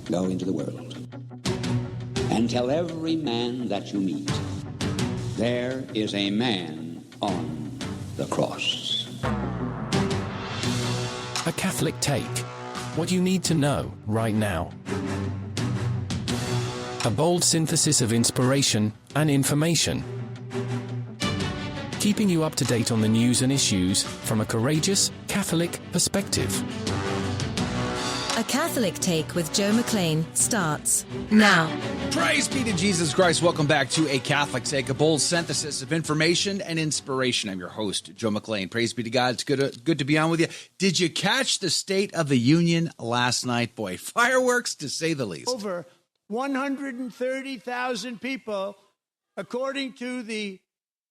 Go into the world and tell every man that you meet, there is a man on the cross. A Catholic Take. What you need to know right now. A bold synthesis of inspiration and information. Keeping you up to date on the news and issues from a courageous Catholic perspective. A Catholic Take with Joe McLean starts now. Praise be to Jesus Christ. Welcome back to A Catholic Take, a bold synthesis of information and inspiration. I'm your host, Joe McLean. Praise be to God. It's good to be on with you. Did you catch the State of the Union last night? Boy, fireworks to say the least. Over 130,000 people, according to the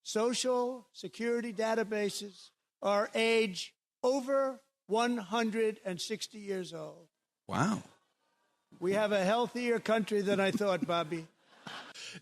Social Security databases, are age over 160 years old. Wow. We have a healthier country than I thought, Bobby.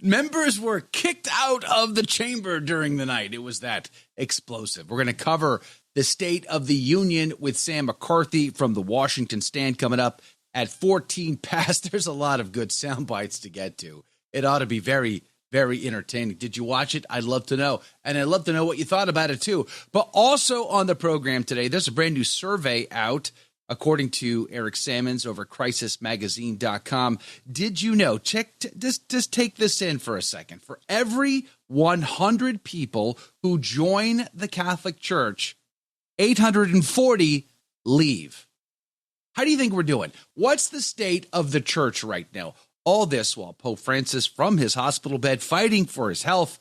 Members were kicked out of the chamber during the night. It was that explosive. We're going to cover the State of the Union with Sam McCarthy from the Washington Stand coming up at 14 past. There's a lot of good sound bites to get to. It ought to be very, very entertaining. Did you watch it? I'd love to know. And I'd love to know what you thought about it, too. But also on the program today, there's a brand new survey out, according to Eric Sammons over crisismagazine.com. Did you know, just take this in for a second. For every 100 people who join the Catholic Church, 840 leave. How do you think we're doing? What's the state of the church right now? All this while Pope Francis, from his hospital bed, fighting for his health,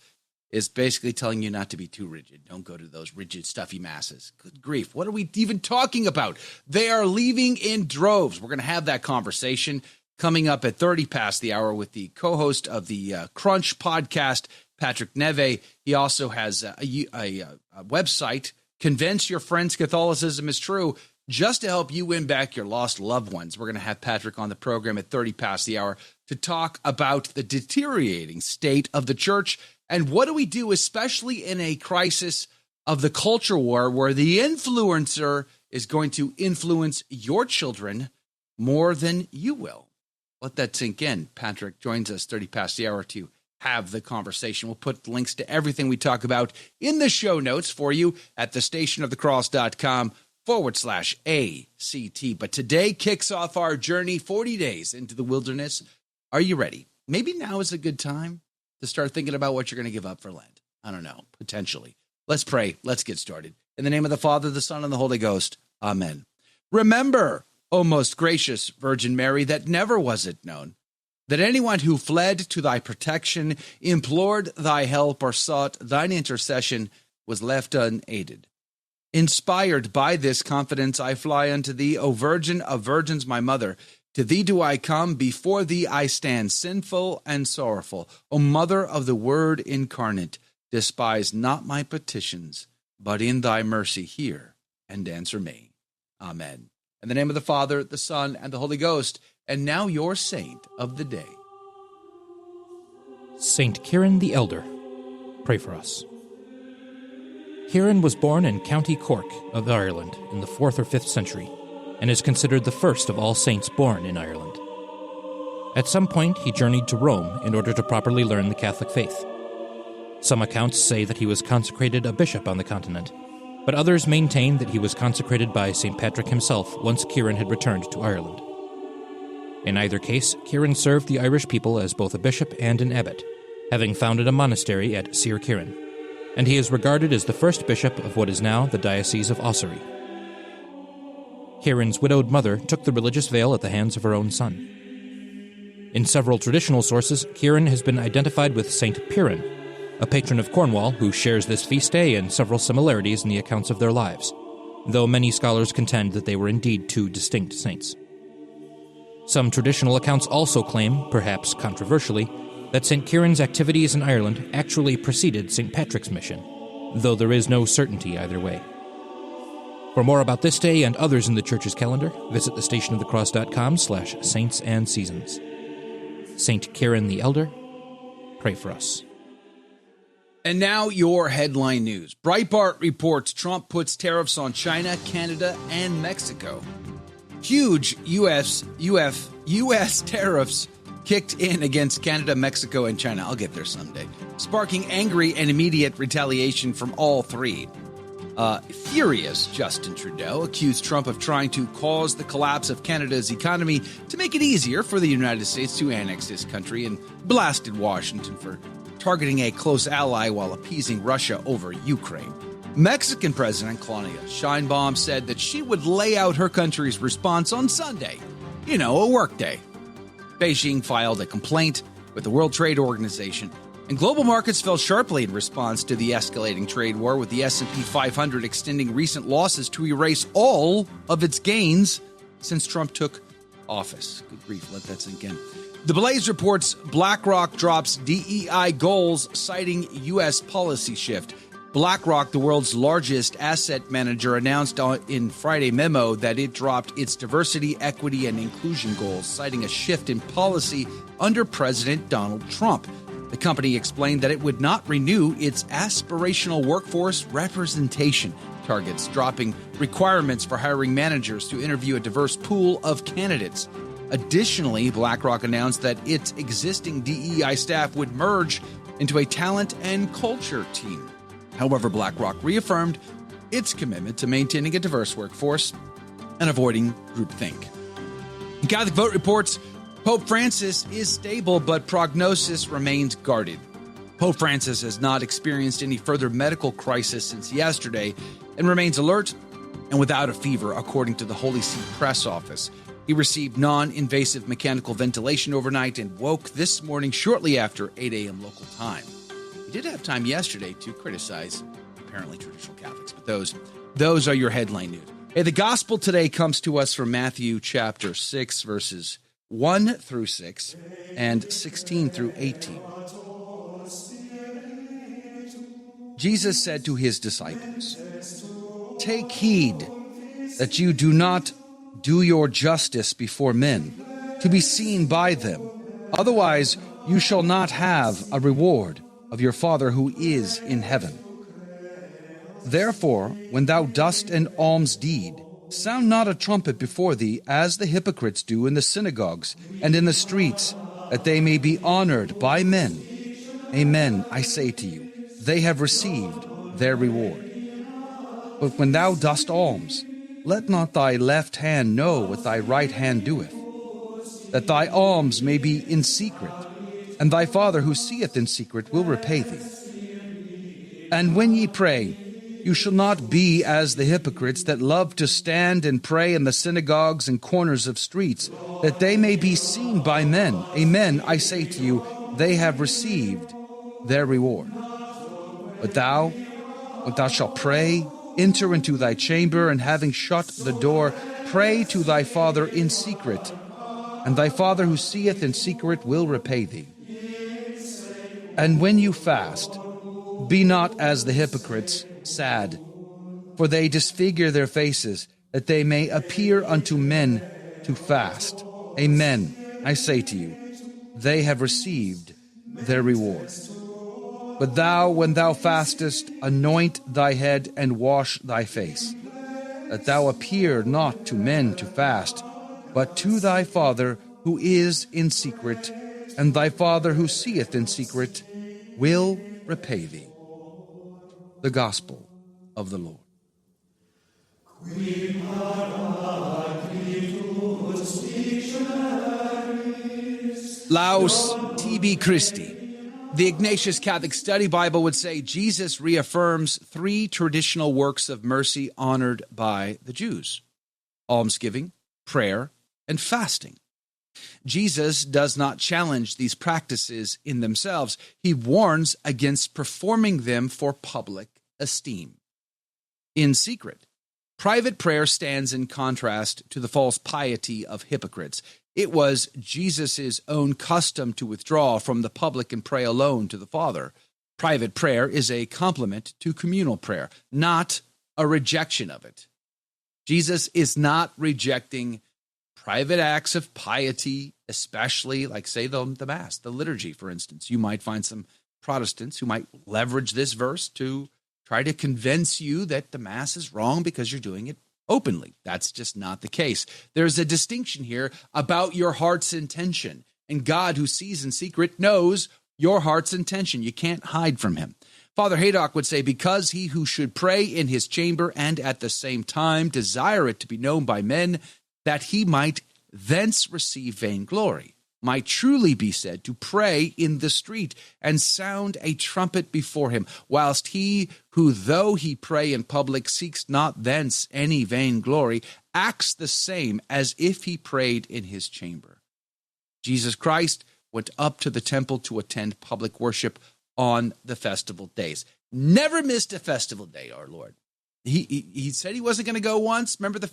is basically telling you not to be too rigid. Don't go to those rigid, stuffy masses. Good grief. What are we even talking about? They are leaving in droves. We're going to have that conversation coming up at 30 past the hour with the co-host of the Crunch podcast, Patrick Neve. He also has a website, Convince Your Friends Catholicism is True, just to help you win back your lost loved ones. We're going to have Patrick on the program at 30 past the hour to talk about the deteriorating state of the church. And what do we do, especially in a crisis of the culture war where the influencer is going to influence your children more than you will? Let that sink in. Patrick joins us 30 past the hour to have the conversation. We'll put links to everything we talk about in the show notes for you at thestationofthecross.com/ACT. But today kicks off our journey 40 days into the wilderness. Are you ready? Maybe now is a good time to start thinking about what you're going to give up for Lent. I don't know, potentially. Let's pray. Let's get started. In the name of the Father, the Son, and the Holy Ghost. Amen. Remember, O most gracious Virgin Mary, that never was it known that anyone who fled to thy protection, implored thy help, or sought thine intercession was left unaided. Inspired by this confidence, I fly unto thee, O Virgin of Virgins, my mother. To thee do I come, before thee I stand sinful and sorrowful. O Mother of the Word incarnate, despise not my petitions, but in thy mercy hear and answer me. Amen. In the name of the Father, the Son, and the Holy Ghost, and now your saint of the day. Saint Kieran the Elder, pray for us. Kieran was born in County Cork of Ireland in the 4th or 5th century, and is considered the first of all saints born in Ireland. At some point, he journeyed to Rome in order to properly learn the Catholic faith. Some accounts say that he was consecrated a bishop on the continent, but others maintain that he was consecrated by St. Patrick himself once Kieran had returned to Ireland. In either case, Kieran served the Irish people as both a bishop and an abbot, having founded a monastery at Sir Kieran, and he is regarded as the first bishop of what is now the Diocese of Ossory. Kieran's widowed mother took the religious veil at the hands of her own son. In several traditional sources, Kieran has been identified with Saint Piran, a patron of Cornwall who shares this feast day and several similarities in the accounts of their lives, though many scholars contend that they were indeed two distinct saints. Some traditional accounts also claim, perhaps controversially, that St. Kieran's activities in Ireland actually preceded St. Patrick's mission, though there is no certainty either way. For more about this day and others in the Church's calendar, visit thestationofthecross.com/saints and seasons. Saint Kieran the Elder, pray for us. And now your headline news. Breitbart reports Trump puts tariffs on China, Canada, and Mexico. Huge U.S. tariffs kicked in against Canada, Mexico, and China. I'll get there someday. Sparking angry and immediate retaliation from all three. Furious Justin Trudeau accused Trump of trying to cause the collapse of Canada's economy to make it easier for the United States to annex his country, and blasted Washington for targeting a close ally while appeasing Russia over Ukraine. Mexican President Claudia Sheinbaum said that she would lay out her country's response on Sunday, a work day. Beijing filed a complaint with the World Trade Organization, and global markets fell sharply in response to the escalating trade war, with the S&P 500 extending recent losses to erase all of its gains since Trump took office. Good grief, let that sink in. The Blaze reports BlackRock drops DEI goals, citing U.S. policy shift. BlackRock, the world's largest asset manager, announced in Friday memo that it dropped its diversity, equity, and inclusion goals, citing a shift in policy under President Donald Trump. The company explained that it would not renew its aspirational workforce representation targets, dropping requirements for hiring managers to interview a diverse pool of candidates. Additionally, BlackRock announced that its existing DEI staff would merge into a talent and culture team. However, BlackRock reaffirmed its commitment to maintaining a diverse workforce and avoiding groupthink. Catholic Vote reports Pope Francis is stable, but prognosis remains guarded. Pope Francis has not experienced any further medical crisis since yesterday and remains alert and without a fever, according to the Holy See press office. He received non-invasive mechanical ventilation overnight and woke this morning shortly after 8 a.m. local time. He did have time yesterday to criticize apparently traditional Catholics, but those are your headline news. Hey, the gospel today comes to us from Matthew chapter 6, verses 1 through 6 and 16 through 18. Jesus said to his disciples, "Take heed that you do not do your justice before men, to be seen by them. Otherwise, you shall not have a reward of your Father who is in heaven. Therefore, when thou dost an alms deed, sound not a trumpet before thee, as the hypocrites do in the synagogues and in the streets, that they may be honored by men. Amen, I say to you, they have received their reward. But when thou dost alms, let not thy left hand know what thy right hand doeth, that thy alms may be in secret, and thy Father who seeth in secret will repay thee. And when ye pray, you shall not be as the hypocrites that love to stand and pray in the synagogues and corners of streets, that they may be seen by men. Amen, I say to you, they have received their reward. But thou, when thou shalt pray, enter into thy chamber, and having shut the door, pray to thy Father in secret, and thy Father who seeth in secret will repay thee. And when you fast, be not as the hypocrites, sad, for they disfigure their faces, that they may appear unto men to fast. Amen, I say to you, they have received their reward. But thou, when thou fastest, anoint thy head and wash thy face, that thou appear not to men to fast, but to thy Father who is in secret, and thy Father who seeth in secret will repay thee." The Gospel of the Lord. Laus tibi Christi. The Ignatius Catholic Study Bible would say Jesus reaffirms three traditional works of mercy honored by the Jews: almsgiving, prayer, and fasting. Jesus does not challenge these practices in themselves. He warns against performing them for public esteem. In secret, private prayer stands in contrast to the false piety of hypocrites. It was Jesus' own custom to withdraw from the public and pray alone to the Father. Private prayer is a complement to communal prayer, not a rejection of it. Jesus is not rejecting private acts of piety, especially like, say, the Mass, the liturgy, for instance. You might find some Protestants who might leverage this verse to try to convince you that the Mass is wrong because you're doing it openly. That's just not the case. There's a distinction here about your heart's intention. And God, who sees in secret, knows your heart's intention. You can't hide from him. Father Haydock would say, because he who should pray in his chamber and at the same time desire it to be known by men, that he might thence receive vainglory, might truly be said to pray in the street and sound a trumpet before him, whilst he who, though he pray in public, seeks not thence any vainglory, acts the same as if he prayed in his chamber. Jesus Christ went up to the temple to attend public worship on the festival days. Never missed a festival day, our Lord. He said he wasn't going to go once. Remember the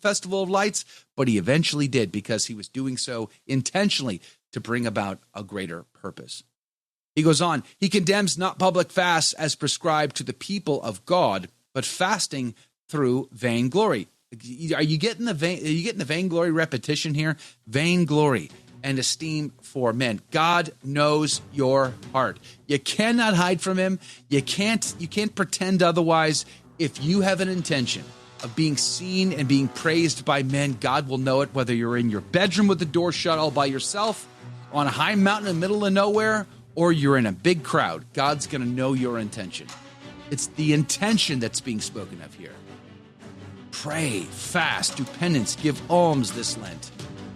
Festival of Lights? But he eventually did, because he was doing so intentionally to bring about a greater purpose. He goes on, he condemns not public fasts as prescribed to the people of God, but fasting through vainglory. Are you getting the vainglory repetition here? Vainglory and esteem for men. God knows your heart. You cannot hide from him. You can't pretend otherwise. If you have an intention of being seen and being praised by men, God will know it, whether you're in your bedroom with the door shut all by yourself, on a high mountain in the middle of nowhere, or you're in a big crowd. God's going to know your intention. It's the intention that's being spoken of here. Pray, fast, do penance, give alms this Lent,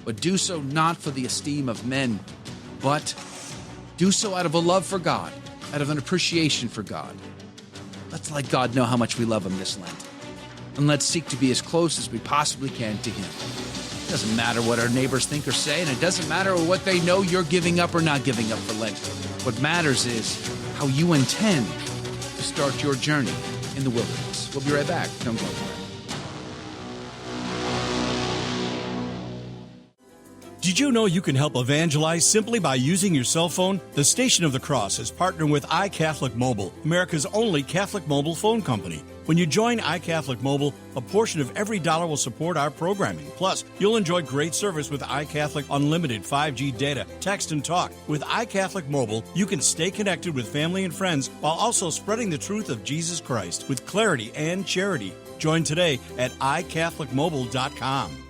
but do so not for the esteem of men, but do so out of a love for God, out of an appreciation for God. Let's let God know how much we love him this Lent. And let's seek to be as close as we possibly can to him. It doesn't matter what our neighbors think or say, and it doesn't matter what they know you're giving up or not giving up for Lent. What matters is how you intend to start your journey in the wilderness. We'll be right back. Don't go anywhere. Did you know you can help evangelize simply by using your cell phone? The Station of the Cross is partnering with iCatholic Mobile, America's only Catholic mobile phone company. When you join iCatholic Mobile, a portion of every dollar will support our programming. Plus, you'll enjoy great service with iCatholic Unlimited 5G data, text, and talk. With iCatholic Mobile, you can stay connected with family and friends while also spreading the truth of Jesus Christ with clarity and charity. Join today at iCatholicMobile.com.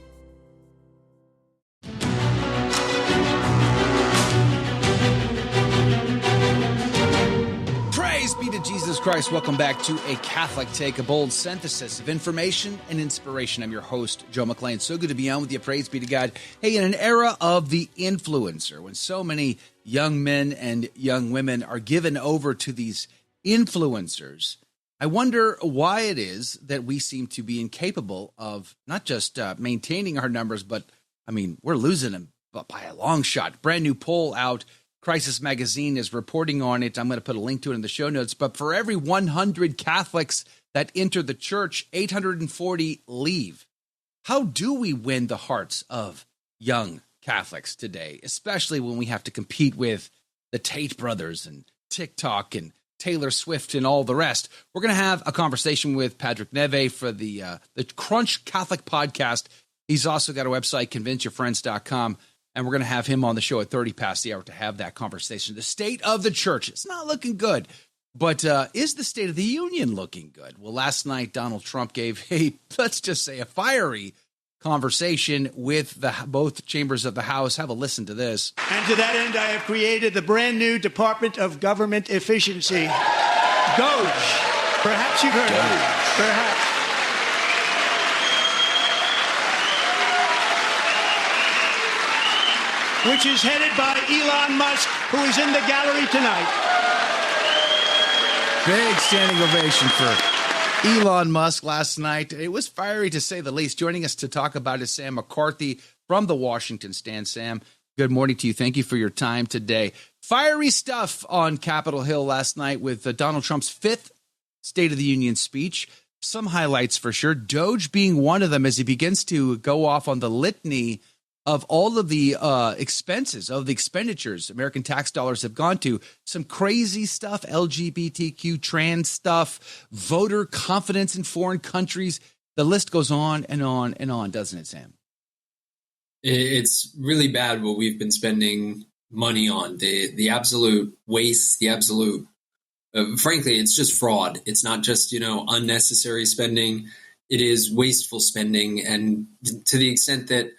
Praise be to Jesus Christ. Welcome back to A Catholic Take, a bold synthesis of information and inspiration. I'm your host, Joe McClain. So good to be on with you. Praise be to God. Hey, in an era of the influencer, when so many young men and young women are given over to these influencers, I wonder why it is that we seem to be incapable of not just maintaining our numbers, but, I mean, we're losing them by a long shot. Brand new poll out. Crisis Magazine is reporting on it. I'm going to put a link to it in the show notes. But for every 100 Catholics that enter the church, 840 leave. How do we win the hearts of young Catholics today, especially when we have to compete with the Tate brothers and TikTok and Taylor Swift and all the rest? We're going to have a conversation with Patrick Neve for the Crunch Catholic podcast. He's also got a website, convinceyourfriends.com. And we're going to have him on the show at 30 past the hour to have that conversation. The state of the church, it's not looking good. But is the State of the Union looking good? Well, last night, Donald Trump gave let's just say a fiery conversation with both chambers of the House. Have a listen to this. And to that end, I have created the brand new Department of Government Efficiency, DOGE. Perhaps you've heard of it. Perhaps. Which is headed by Elon Musk, who is in the gallery tonight. Big standing ovation for Elon Musk last night. It was fiery, to say the least. Joining us to talk about is Sam McCarthy from the Washington Stand. Sam, good morning to you. Thank you for your time today. Fiery stuff on Capitol Hill last night with Donald Trump's fifth State of the Union speech. Some highlights for sure. Doge being one of them as he begins to go off on the litany of all of the expenses, of the expenditures American tax dollars have gone to. Some crazy stuff, LGBTQ, trans stuff, voter confidence in foreign countries. The list goes on and on and on, doesn't it, Sam? It's really bad what we've been spending money on. The absolute waste, the absolute, frankly, it's just fraud. It's not just, unnecessary spending. it is wasteful spending. And to the extent that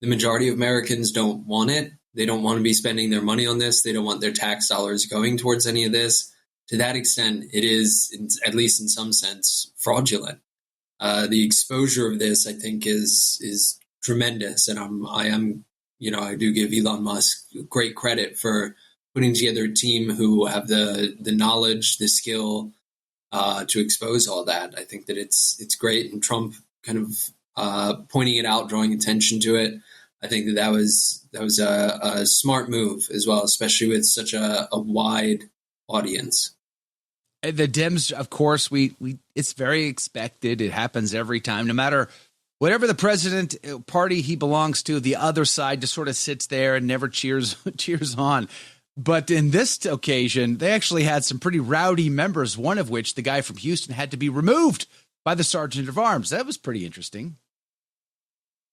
the majority of Americans don't want it, they don't want to be spending their money on this. They don't want their tax dollars going towards any of this. To that extent, it is, at least in some sense, fraudulent. The exposure of this, I think, is tremendous. And I do give Elon Musk great credit for putting together a team who have the knowledge, the skill to expose all that. I think that it's great. And Trump kind of pointing it out, drawing attention to it. I think that was a smart move as well, especially with such a wide audience. The Dems, of course, we it's very expected. It happens every time, no matter whatever the president party he belongs to. The other side just sort of sits there and never cheers on. But in this occasion, they actually had some pretty rowdy members. One of which, the guy from Houston, had to be removed by the sergeant of arms. That was pretty interesting.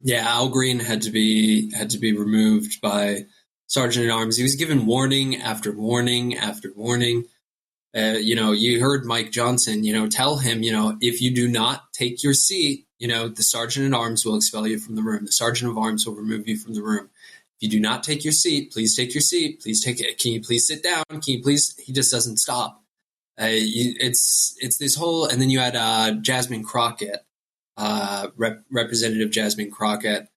Yeah, Al Green had to be removed by sergeant at arms. He was given warning after warning after warning. You heard Mike Johnson, tell him, if you do not take your seat, the sergeant at arms will expel you from the room. The sergeant of arms will remove you from the room. If you do not take your seat, please take your seat. Please take it. Can you please sit down? Can you please? He just doesn't stop. It's this whole, and then you had Jasmine Crockett, Representative Jasmine Crockett,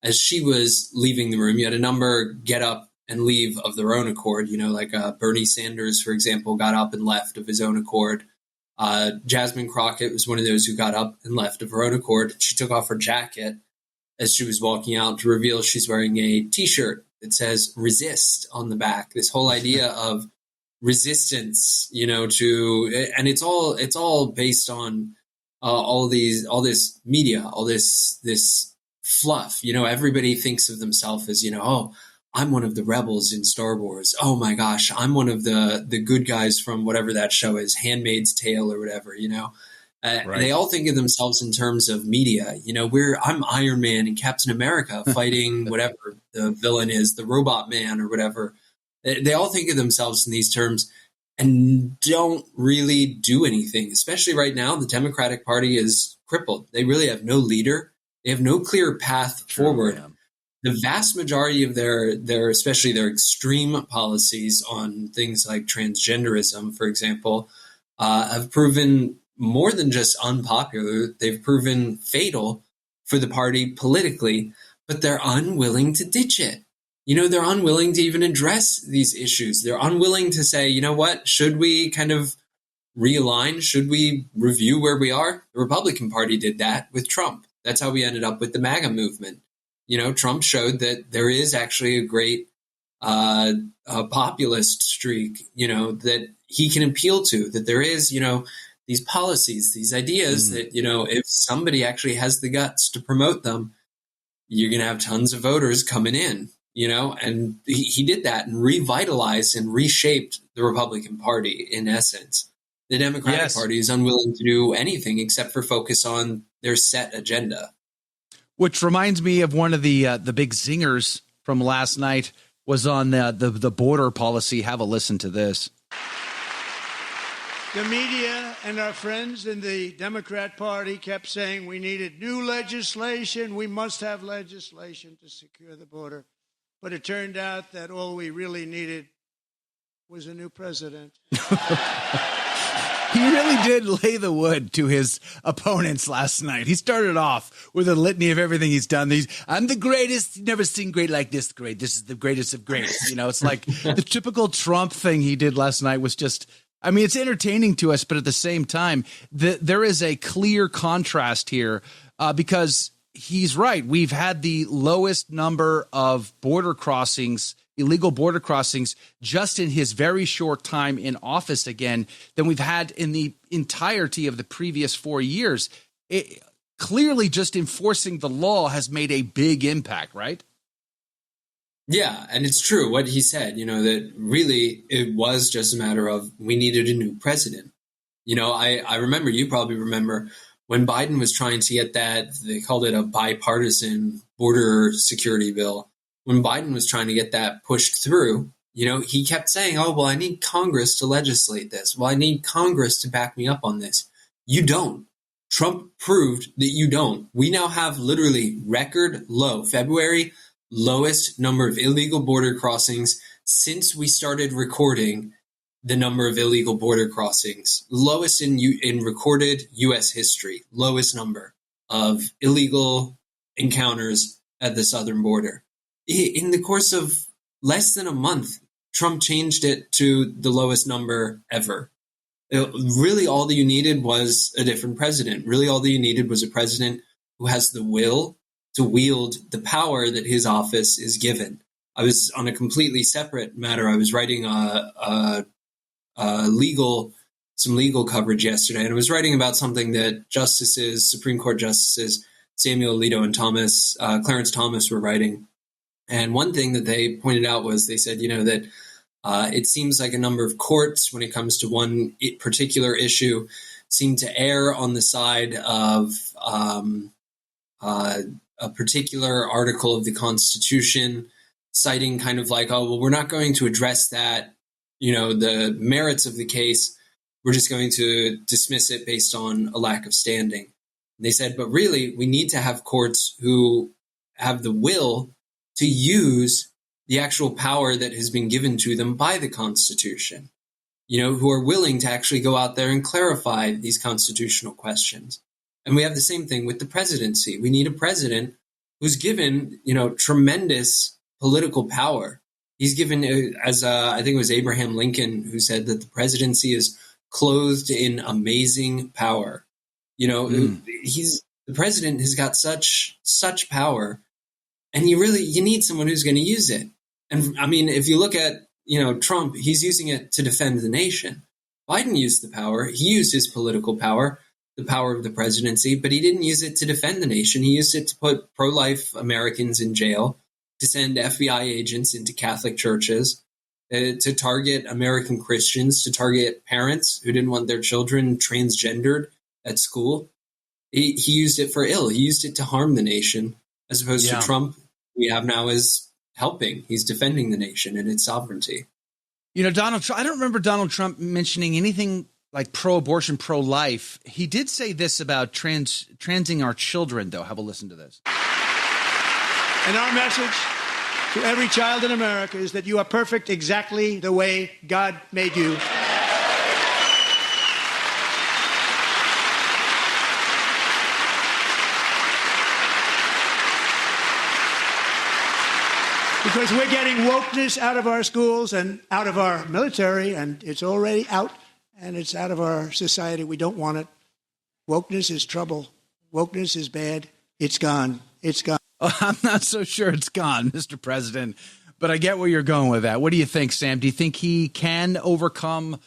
as she was leaving the room. You had a number get up and leave of their own accord. Like Bernie Sanders, for example, got up and left of his own accord. Jasmine Crockett was one of those who got up and left of her own accord. She took off her jacket as she was walking out to reveal she's wearing a T-shirt that says "resist" on the back. This whole idea of resistance, and it's all based on all this media, all this fluff. Everybody thinks of themselves as, oh, I'm one of the rebels in Star Wars. Oh my gosh, I'm one of the good guys from whatever that show is, Handmaid's Tale or whatever, Right. They all think of themselves in terms of media. I'm Iron Man and Captain America fighting whatever the villain is, the Robot Man or whatever. They all think of themselves in these terms and don't really do anything. Especially right now, the Democratic Party is crippled. They really have no leader. They have no clear path forward. Yeah. The vast majority of their especially their extreme policies on things like transgenderism, for example, have proven more than just unpopular. They've proven fatal for the party politically, but they're unwilling to ditch it. They're unwilling to even address these issues. They're unwilling to say, what, should we kind of realign? Should we review where we are? The Republican Party did that with Trump. That's how we ended up with the MAGA movement. Trump showed that there is actually a great populist streak, that he can appeal to, that there is, these policies, these ideas that, if somebody actually has the guts to promote them, you're going to have tons of voters coming in, and he did that and revitalized and reshaped the Republican Party in essence. The Democratic Party is unwilling to do anything except for focus on their set agenda. Which reminds me of one of the big zingers from last night was on the border policy. Have a listen to this. The media and our friends in the Democrat Party kept saying we needed new legislation. We must have legislation to secure the border. But it turned out that all we really needed was a new president. He really did lay the wood to his opponents last night. He started off with a litany of everything he's done. I'm the greatest. Never seen great like this great. This is the greatest of greats. It's like the typical Trump thing he did last night was just, it's entertaining to us, but at the same time, there is a clear contrast here because he's right. We've had the lowest number of border crossings, illegal border crossings, just in his very short time in office again than we've had in the entirety of the previous 4 years. Clearly, just enforcing the law has made a big impact, right? Yeah, and it's true what he said, that really it was just a matter of we needed a new president. I remember, you probably remember, when Biden was trying to get that, they called it a bipartisan border security bill. When Biden was trying to get that pushed through, he kept saying, oh, well, I need Congress to legislate this. Well, I need Congress to back me up on this. You don't. Trump proved that you don't. We now have literally record low, February lowest number of illegal border crossings since we started recording the number of illegal border crossings. Lowest in recorded U.S. history. Lowest number of illegal encounters at the southern border. In the course of less than a month, Trump changed it to the lowest number ever. Really, all that you needed was a different president. Really, all that you needed was a president who has the will to wield the power that his office is given. I was on a completely separate matter. I was writing some legal coverage yesterday, and I was writing about something that Supreme Court Justices Samuel Alito and Clarence Thomas were writing. And one thing that they pointed out was they said, that it seems like a number of courts, when it comes to one particular issue, seem to err on the side of a particular article of the Constitution, citing kind of like, oh, well, we're not going to address that, the merits of the case. We're just going to dismiss it based on a lack of standing. And they said, but really, we need to have courts who have the will to use the actual power that has been given to them by the Constitution, who are willing to actually go out there and clarify these constitutional questions. And we have the same thing with the presidency. We need a president who's given, tremendous political power. He's given, I think it was Abraham Lincoln who said that the presidency is clothed in amazing power. The president has got such power, and you need someone who's going to use it. And I mean, if you look at, Trump, he's using it to defend the nation. Biden used the power. He used his political power, the power of the presidency, but he didn't use it to defend the nation. He used it to put pro-life Americans in jail, to send FBI agents into Catholic churches, to target American Christians, to target parents who didn't want their children transgendered at school. He used it for ill. He used it to harm the nation, as opposed to Trump, we have now is helping. He's defending the nation and its sovereignty. Donald Trump, I don't remember Donald Trump mentioning anything like pro-abortion, pro-life. He did say this about transing our children, though. Have a listen to this. And our message to every child in America is that you are perfect exactly the way God made you. Because we're getting wokeness out of our schools and out of our military, and it's already out, and it's out of our society. We don't want it. Wokeness is trouble. Wokeness is bad. It's gone. It's gone. Oh, I'm not so sure it's gone, Mr. President, but I get where you're going with that. What do you think, Sam? Do you think he can overcome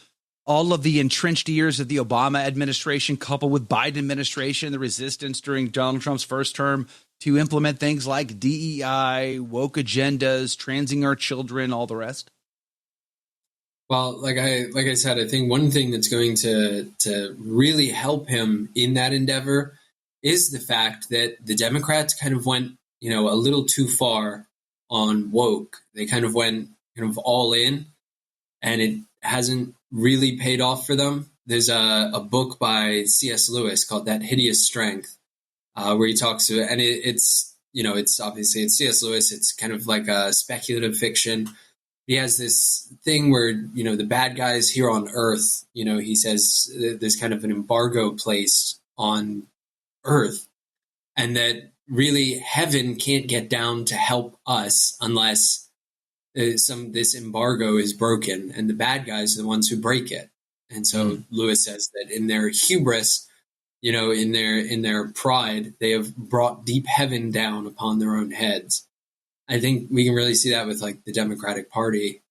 all of the entrenched years of the Obama administration, coupled with Biden administration, the resistance during Donald Trump's first term to implement things like DEI, woke agendas, transing our children, all the rest? Well, like I said, I think one thing that's going to really help him in that endeavor is the fact that the Democrats kind of went, a little too far on woke. They kind of went all in, and it hasn't really paid off for them. There's a book by C.S. Lewis called That Hideous Strength, where he talks to it, and it's obviously it's C.S. Lewis. It's kind of like a speculative fiction. He has this thing where, the bad guys here on Earth, he says there's kind of an embargo placed on Earth, and that really heaven can't get down to help us unless this embargo is broken, and the bad guys are the ones who break it. And so Lewis says that in their hubris, in their pride, they have brought deep heaven down upon their own heads. I think we can really see that with like the Democratic Party,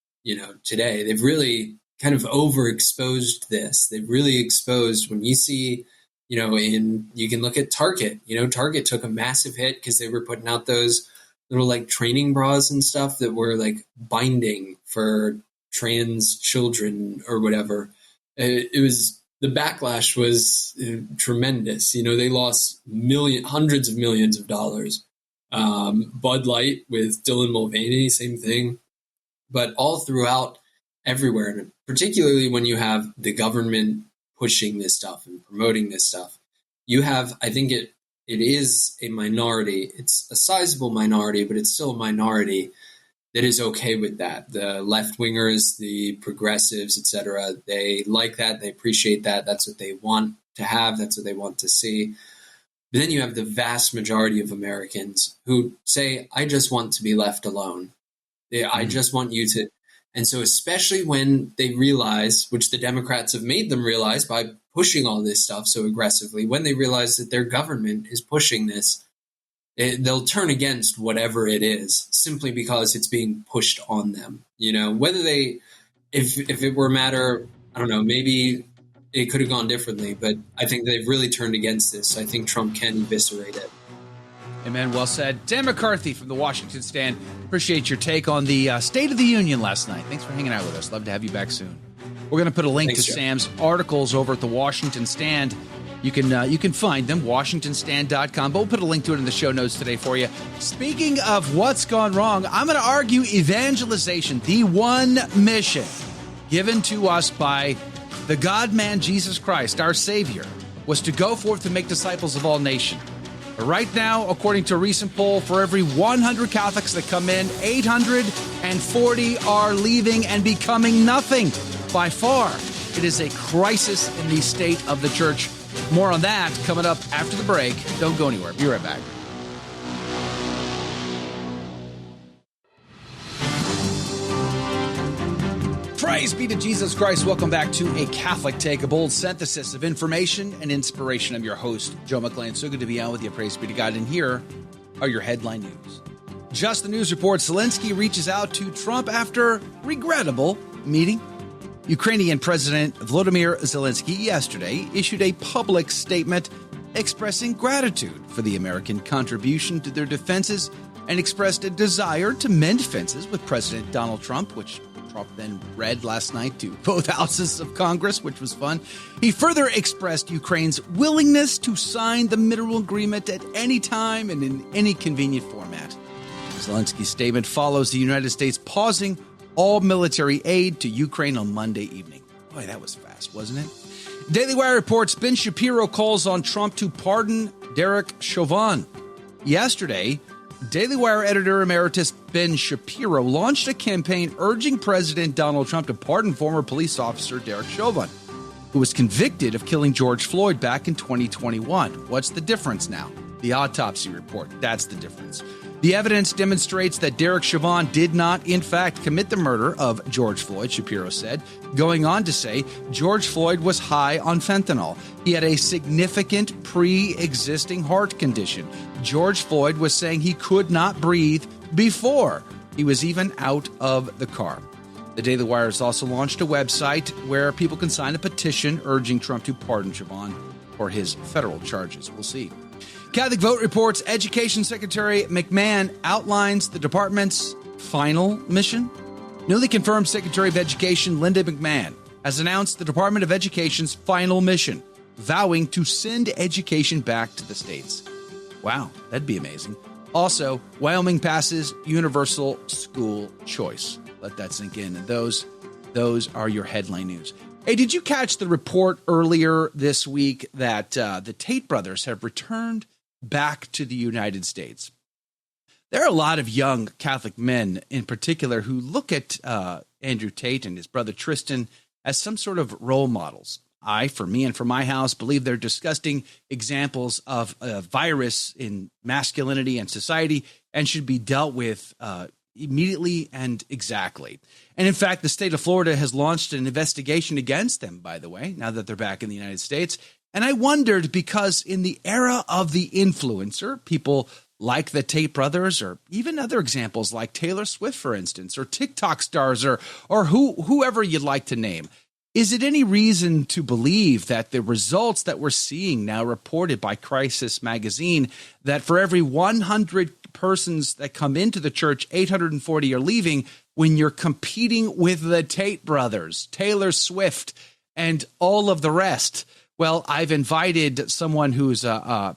today. They've really kind of overexposed this. They've really exposed, when you see, you can look at Target. Target took a massive hit because they were putting out those little like training bras and stuff that were like binding for trans children or whatever. It was, the backlash was tremendous. They lost hundreds of millions of dollars. Bud Light with Dylan Mulvaney, same thing. But all throughout, everywhere, and particularly when you have the government pushing this stuff and promoting this stuff, you have, I think it is a minority. It's a sizable minority, but it's still a minority that is okay with that. The left-wingers, the progressives, etc., they like that. They appreciate that. That's what they want to have. That's what they want to see. But then you have the vast majority of Americans who say, I just want to be left alone. I just want you to. And so especially when they realize, which the Democrats have made them realize by pushing all this stuff so aggressively, when they realize that their government is pushing this, they'll turn against whatever it is simply because it's being pushed on them. You know, whether they, if it were a matter, I don't know, maybe it could have gone differently, but I think they've really turned against this. I think Trump can eviscerate it. Amen. Well said. Dan McCarthy from the Washington Stand. Appreciate your take on the State of the Union last night. Thanks for hanging out with us. Love to have you back soon. We're going to put a link to Joe. Sam's articles over at the Washington Stand. You can find them, WashingtonStand.com. But we'll put a link to it in the show notes today for you. Speaking of what's gone wrong, I'm going to argue evangelization, the one mission given to us by the God-man Jesus Christ, our Savior, was to go forth and make disciples of all nations. But right now, according to a recent poll, for every 100 Catholics that come in, 840 are leaving and becoming nothing. By far, it is a crisis in the state of the church. More on that coming up after the break. Don't go anywhere. Be right back. Praise be to Jesus Christ. Welcome back to A Catholic Take, a bold synthesis of information and inspiration. I'm your host, Joe McClain. So good to be out with you. Praise be to God. And here are your headline news. Just the news report. Zelensky reaches out to Trump after regrettable meeting. Ukrainian President Volodymyr Zelensky yesterday issued a public statement expressing gratitude for the American contribution to their defenses and expressed a desire to mend fences with President Donald Trump, which Trump then read last night to both houses of Congress, which was fun. He further expressed Ukraine's willingness to sign the mineral agreement at any time and in any convenient format. Zelensky's statement follows the United States pausing all military aid to Ukraine on Monday evening. Boy, that was fast, wasn't it? Daily Wire reports Ben Shapiro calls on Trump to pardon Derek Chauvin. Yesterday, Daily Wire editor emeritus Ben Shapiro launched a campaign urging President Donald Trump to pardon former police officer Derek Chauvin, who was convicted of killing George Floyd back in 2021. What's the difference now? The autopsy report. That's the difference. The evidence demonstrates that Derek Chauvin did not, in fact, commit the murder of George Floyd, Shapiro said, going on to say George Floyd was high on fentanyl. He had a significant pre-existing heart condition. George Floyd was saying he could not breathe before he was even out of the car. The Daily Wire has also launched a website where people can sign a petition urging Trump to pardon Chauvin for his federal charges. We'll see. Catholic Vote reports Education Secretary McMahon outlines the department's final mission. Newly confirmed Secretary of Education Linda McMahon has announced the Department of Education's final mission, vowing to send education back to the states. Wow, that'd be amazing. Also, Wyoming passes universal school choice. Let that sink in. And those are your headline news. Hey, did you catch the report earlier this week that the Tate brothers have returned back to the United States? There are a lot of young Catholic men in particular who look at Andrew Tate and his brother Tristan as some sort of role models. I, for me and for my house, believe they're disgusting examples of a virus in masculinity and society and should be dealt with immediately and exactly. And in fact, the state of Florida has launched an investigation against them, by the way, now that they're back in the United States. And I wondered, because in the era of the influencer, people like the Tate brothers, or even other examples like Taylor Swift, for instance, or TikTok stars, or whoever you'd like to name, is it any reason to believe that the results that we're seeing now reported by Crisis Magazine, that for every 100 persons that come into the church, 840 are leaving, when you're competing with the Tate brothers, Taylor Swift, and all of the rest? Well, I've invited someone who's on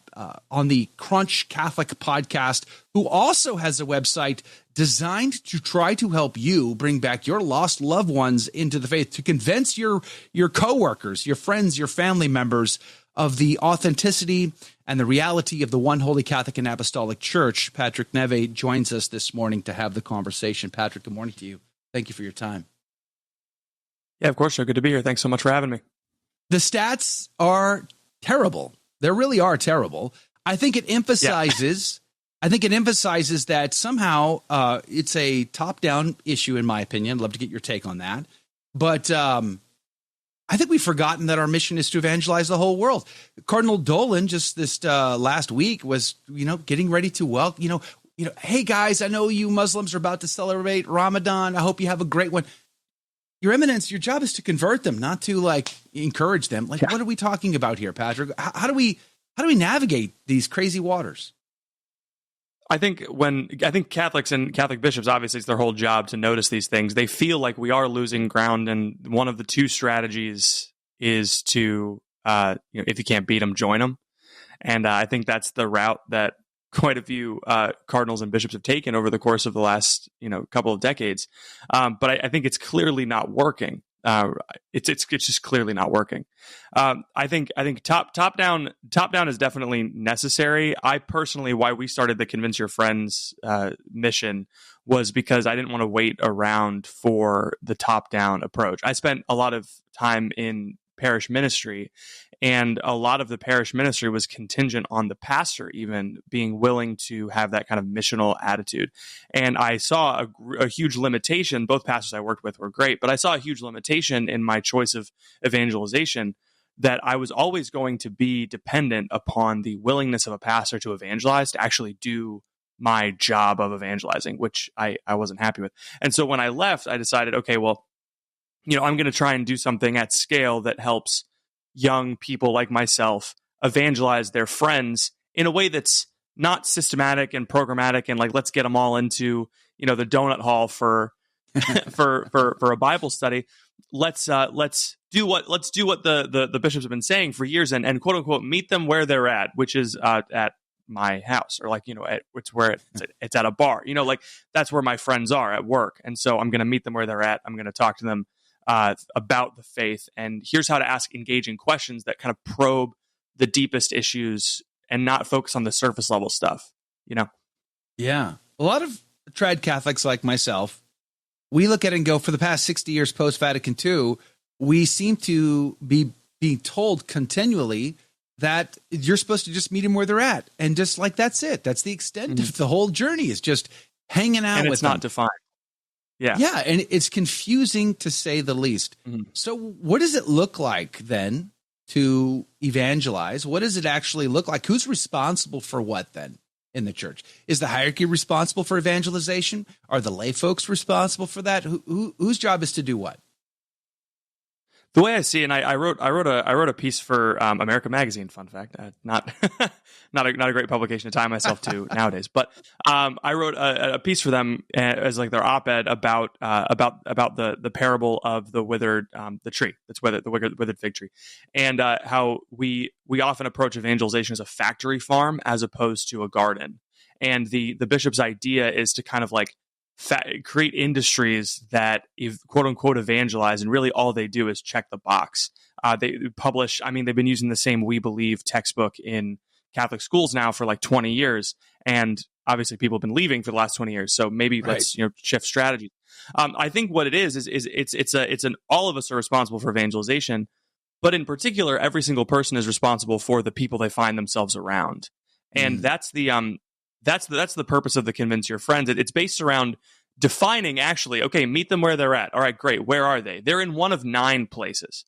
the Crunch Catholic podcast, who also has a website designed to try to help you bring back your lost loved ones into the faith, to convince your coworkers, your friends, your family members of the authenticity and the reality of the one holy Catholic and Apostolic Church. Patrick Neve joins us this morning to have the conversation. Patrick, good morning to you. Thank you for your time. Yeah, of course, sir. Good to be here. Thanks so much for having me. The stats are terrible. They really are terrible. I think it emphasizes that somehow it's a top-down issue, in my opinion. I'd love to get your take on that. But I think we've forgotten that our mission is to evangelize the whole world. Cardinal Dolan just this last week was, getting ready to welcome, hey guys, I know you Muslims are about to celebrate Ramadan. I hope you have a great one. Your Eminence, your job is to convert them, not to encourage them. What are we talking about here, Patrick? How do we navigate these crazy waters? I think Catholics and Catholic bishops, obviously it's their whole job to notice these things. They feel like we are losing ground, and one of the two strategies is to, if you can't beat them, join them. And I think that's the route that quite a few cardinals and bishops have taken over the course of the last, couple of decades. But I think it's clearly not working. It's just clearly not working. I think top down is definitely necessary. I personally, why we started the Convince Your Friends mission was because I didn't want to wait around for the top down approach. I spent a lot of time in parish ministry, and a lot of the parish ministry was contingent on the pastor even being willing to have that kind of missional attitude. And I saw a huge limitation. Both pastors I worked with were great, but I saw a huge limitation in my choice of evangelization, that I was always going to be dependent upon the willingness of a pastor to evangelize, to actually do my job of evangelizing, which I wasn't happy with. And so when I left, I decided, okay, well, I'm going to try and do something at scale that helps young people like myself evangelize their friends in a way that's not systematic and programmatic and let's get them all into the donut hall for for a Bible study. Let's do what the bishops have been saying for years and quote unquote meet them where they're at, which is at my house, or it's where it's at a bar. That's where my friends are at work, and so I'm going to meet them where they're at. I'm going to talk to them about the faith, and here's how to ask engaging questions that kind of probe the deepest issues and not focus on the surface level stuff. Yeah, a lot of trad Catholics like myself, we look at it and go, for the past 60 years post Vatican II, we seem to be being told continually that you're supposed to just meet them where they're at, and just that's it. That's the extent of the whole journey, is just hanging out and with it's them. not defined. Yeah, and it's confusing to say the least. Mm-hmm. So what does it look like then to evangelize? What does it actually look like? Who's responsible for what then in the church? Is the hierarchy responsible for evangelization? Are the lay folks responsible for that? Whose job is to do what? The way I see it, and I wrote a piece for America Magazine. Fun fact, not a great publication to tie myself to nowadays. But I wrote a piece for them as their op-ed about the parable of the withered the tree that's withered, the withered fig tree, and how we often approach evangelization as a factory farm as opposed to a garden. And the bishop's idea is to kind of create industries that quote unquote evangelize, and really all they do is check the box. They publish, they've been using the same We Believe textbook in Catholic schools now for 20 years. And obviously people have been leaving for the last 20 years. So maybe let's shift strategy. I think what it is it's an all of us are responsible for evangelization, but in particular, every single person is responsible for the people they find themselves around. And that's the purpose of the Convince Your Friends. It's based around defining, actually, okay, meet them where they're at. All right, great. Where are they? They're in one of 9 places.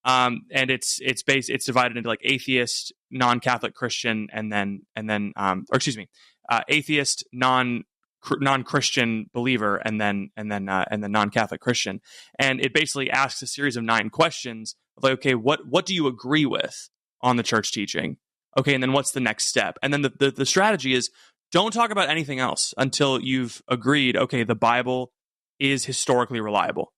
And it's divided into atheist, non-Catholic Christian, atheist, non-Christian believer, and then non-Catholic Christian. And it basically asks a series of 9 questions of okay, what do you agree with on the church teaching? Okay, and then what's the next step? And then the strategy is don't talk about anything else until you've agreed, okay, the Bible is historically reliable.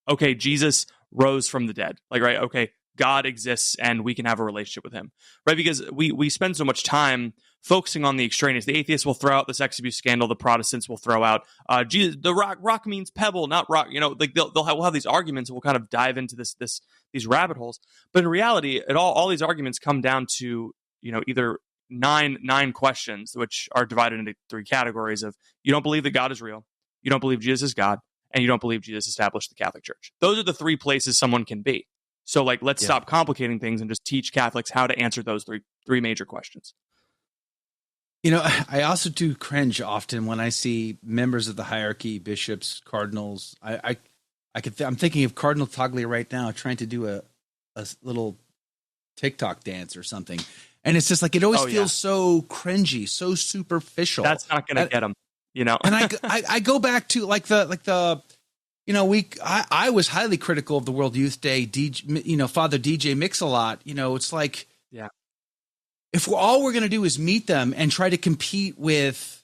Okay, Jesus rose from the dead. Okay, God exists and we can have a relationship with him. Right? Because we spend so much time focusing on the extraneous. The atheists will throw out the sex abuse scandal. The Protestants will throw out Jesus, the rock means pebble, not rock. Like we'll have these arguments, and we'll kind of dive into these rabbit holes. But in reality, all these arguments come down to either nine questions, which are divided into three categories of: you don't believe that God is real, you don't believe Jesus is God, and you don't believe Jesus established the Catholic Church. Those are the three places someone can be. So let's stop complicating things and just teach Catholics how to answer those three major questions. I also do cringe often when I see members of the hierarchy, bishops, cardinals. I'm thinking of Cardinal Toglia right now trying to do a little TikTok dance or something. And it's just it always feels so cringy, so superficial. That's not going to get them, And I go back to I was highly critical of the World Youth Day, Father DJ Mix-a-Lot. It's if all we're going to do is meet them and try to compete with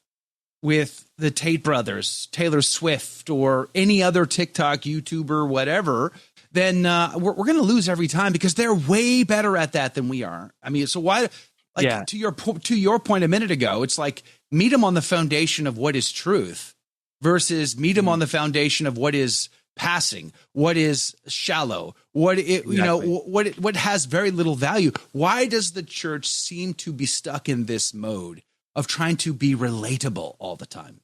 the Tate brothers, Taylor Swift, or any other TikTok YouTuber, whatever, then we're going to lose every time because they're way better at that than we are. I mean, so why? To your point a minute ago, it's meet them on the foundation of what is truth versus meet them on the foundation of what is passing, what is shallow, what has very little value. Why does the church seem to be stuck in this mode of trying to be relatable all the time?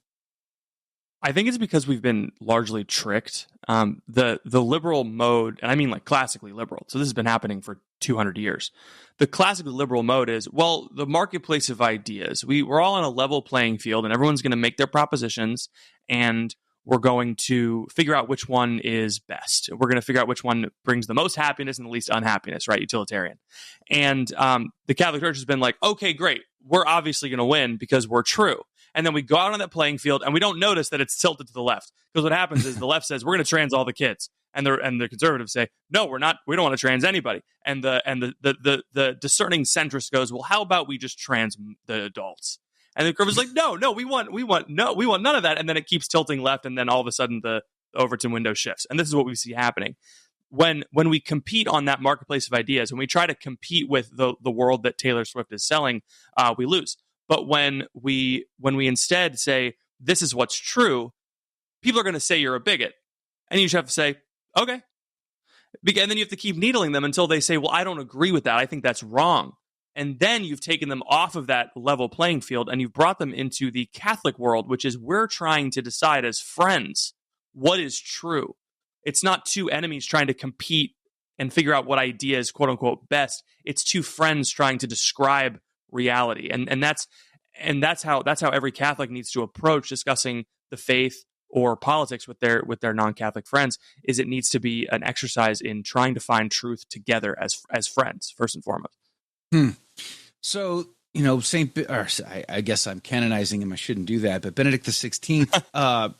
I think it's because we've been largely tricked. The liberal mode, and I mean classically liberal, so this has been happening for 200 years. The classically liberal mode is, the marketplace of ideas. We're all on a level playing field, and everyone's going to make their propositions, and we're going to figure out which one is best. We're going to figure out which one brings the most happiness and the least unhappiness, right? Utilitarian. And the Catholic Church has been okay, great. We're obviously going to win because we're true. And then we go out on that playing field and we don't notice that it's tilted to the left. Because what happens is the left says, we're going to trans all the kids. And the conservatives say, no, we're not. We don't want to trans anybody. And the discerning centrist goes, well, how about we just trans the adults? And the conservatives like, no, we want none of that. And then it keeps tilting left. And then all of a sudden the Overton window shifts. And this is what we see happening. When we compete on that marketplace of ideas, when we try to compete with the world that Taylor Swift is selling, we lose. But when we instead say, this is what's true, people are going to say you're a bigot. And you just have to say, okay. And then you have to keep needling them until they say, well, I don't agree with that. I think that's wrong. And then you've taken them off of that level playing field and you've brought them into the Catholic world, which is we're trying to decide as friends what is true. It's not two enemies trying to compete and figure out what idea is quote unquote best. It's two friends trying to describe reality. And that's how every Catholic needs to approach discussing the faith or politics with their non-Catholic friends. Is it needs to be an exercise in trying to find truth together as friends, first and foremost. So, I guess I'm canonizing him. I shouldn't do that. But Benedict XVI, I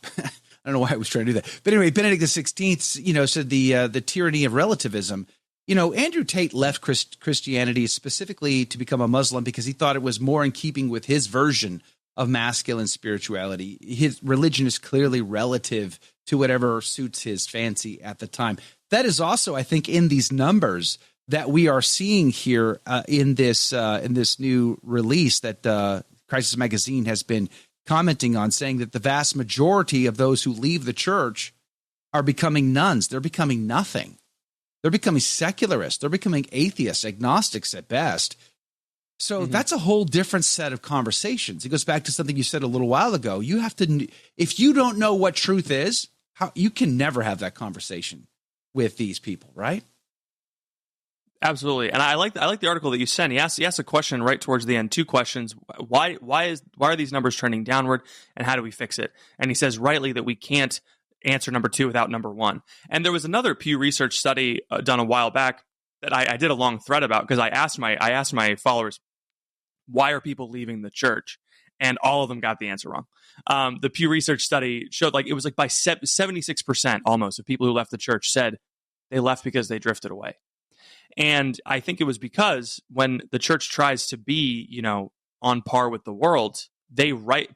don't know why I was trying to do that. But anyway, Benedict XVI, said the tyranny of relativism. Andrew Tate left Christianity specifically to become a Muslim because he thought it was more in keeping with his version of masculine spirituality. His religion is clearly relative to whatever suits his fancy at the time. That is also, I think, in these numbers that we are seeing here in this new release that Crisis Magazine has been commenting on, saying that the vast majority of those who leave the church are becoming nuns. They're becoming nothing. They're becoming secularists. They're becoming atheists, agnostics at best. So that's a whole different set of conversations. It goes back to something you said a little while ago. You have to, if you don't know what truth is, you can never have that conversation with these people, right? Absolutely. And I like the article that you sent. He asked a question right towards the end, two questions. Why are these numbers trending downward, and how do we fix it? And he says rightly that we can't answer number two without number one. And there was another Pew Research study done a while back that I did a long thread about, because I asked my followers, why are people leaving the church? And all of them got the answer wrong. The Pew Research study showed it was by 76% almost of people who left the church said they left because they drifted away. And I think it was because when the church tries to be, on par with the world,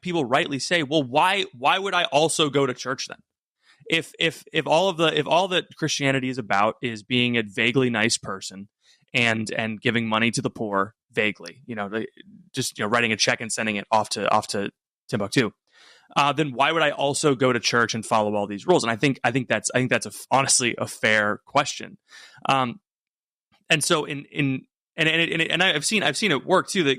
people rightly say, well, why would I also go to church then? If all that Christianity is about is being a vaguely nice person and giving money to the poor vaguely, just writing a check and sending it off to Timbuktu, then why would I also go to church and follow all these rules? And I think that's honestly a fair question. And so and I've seen it work too.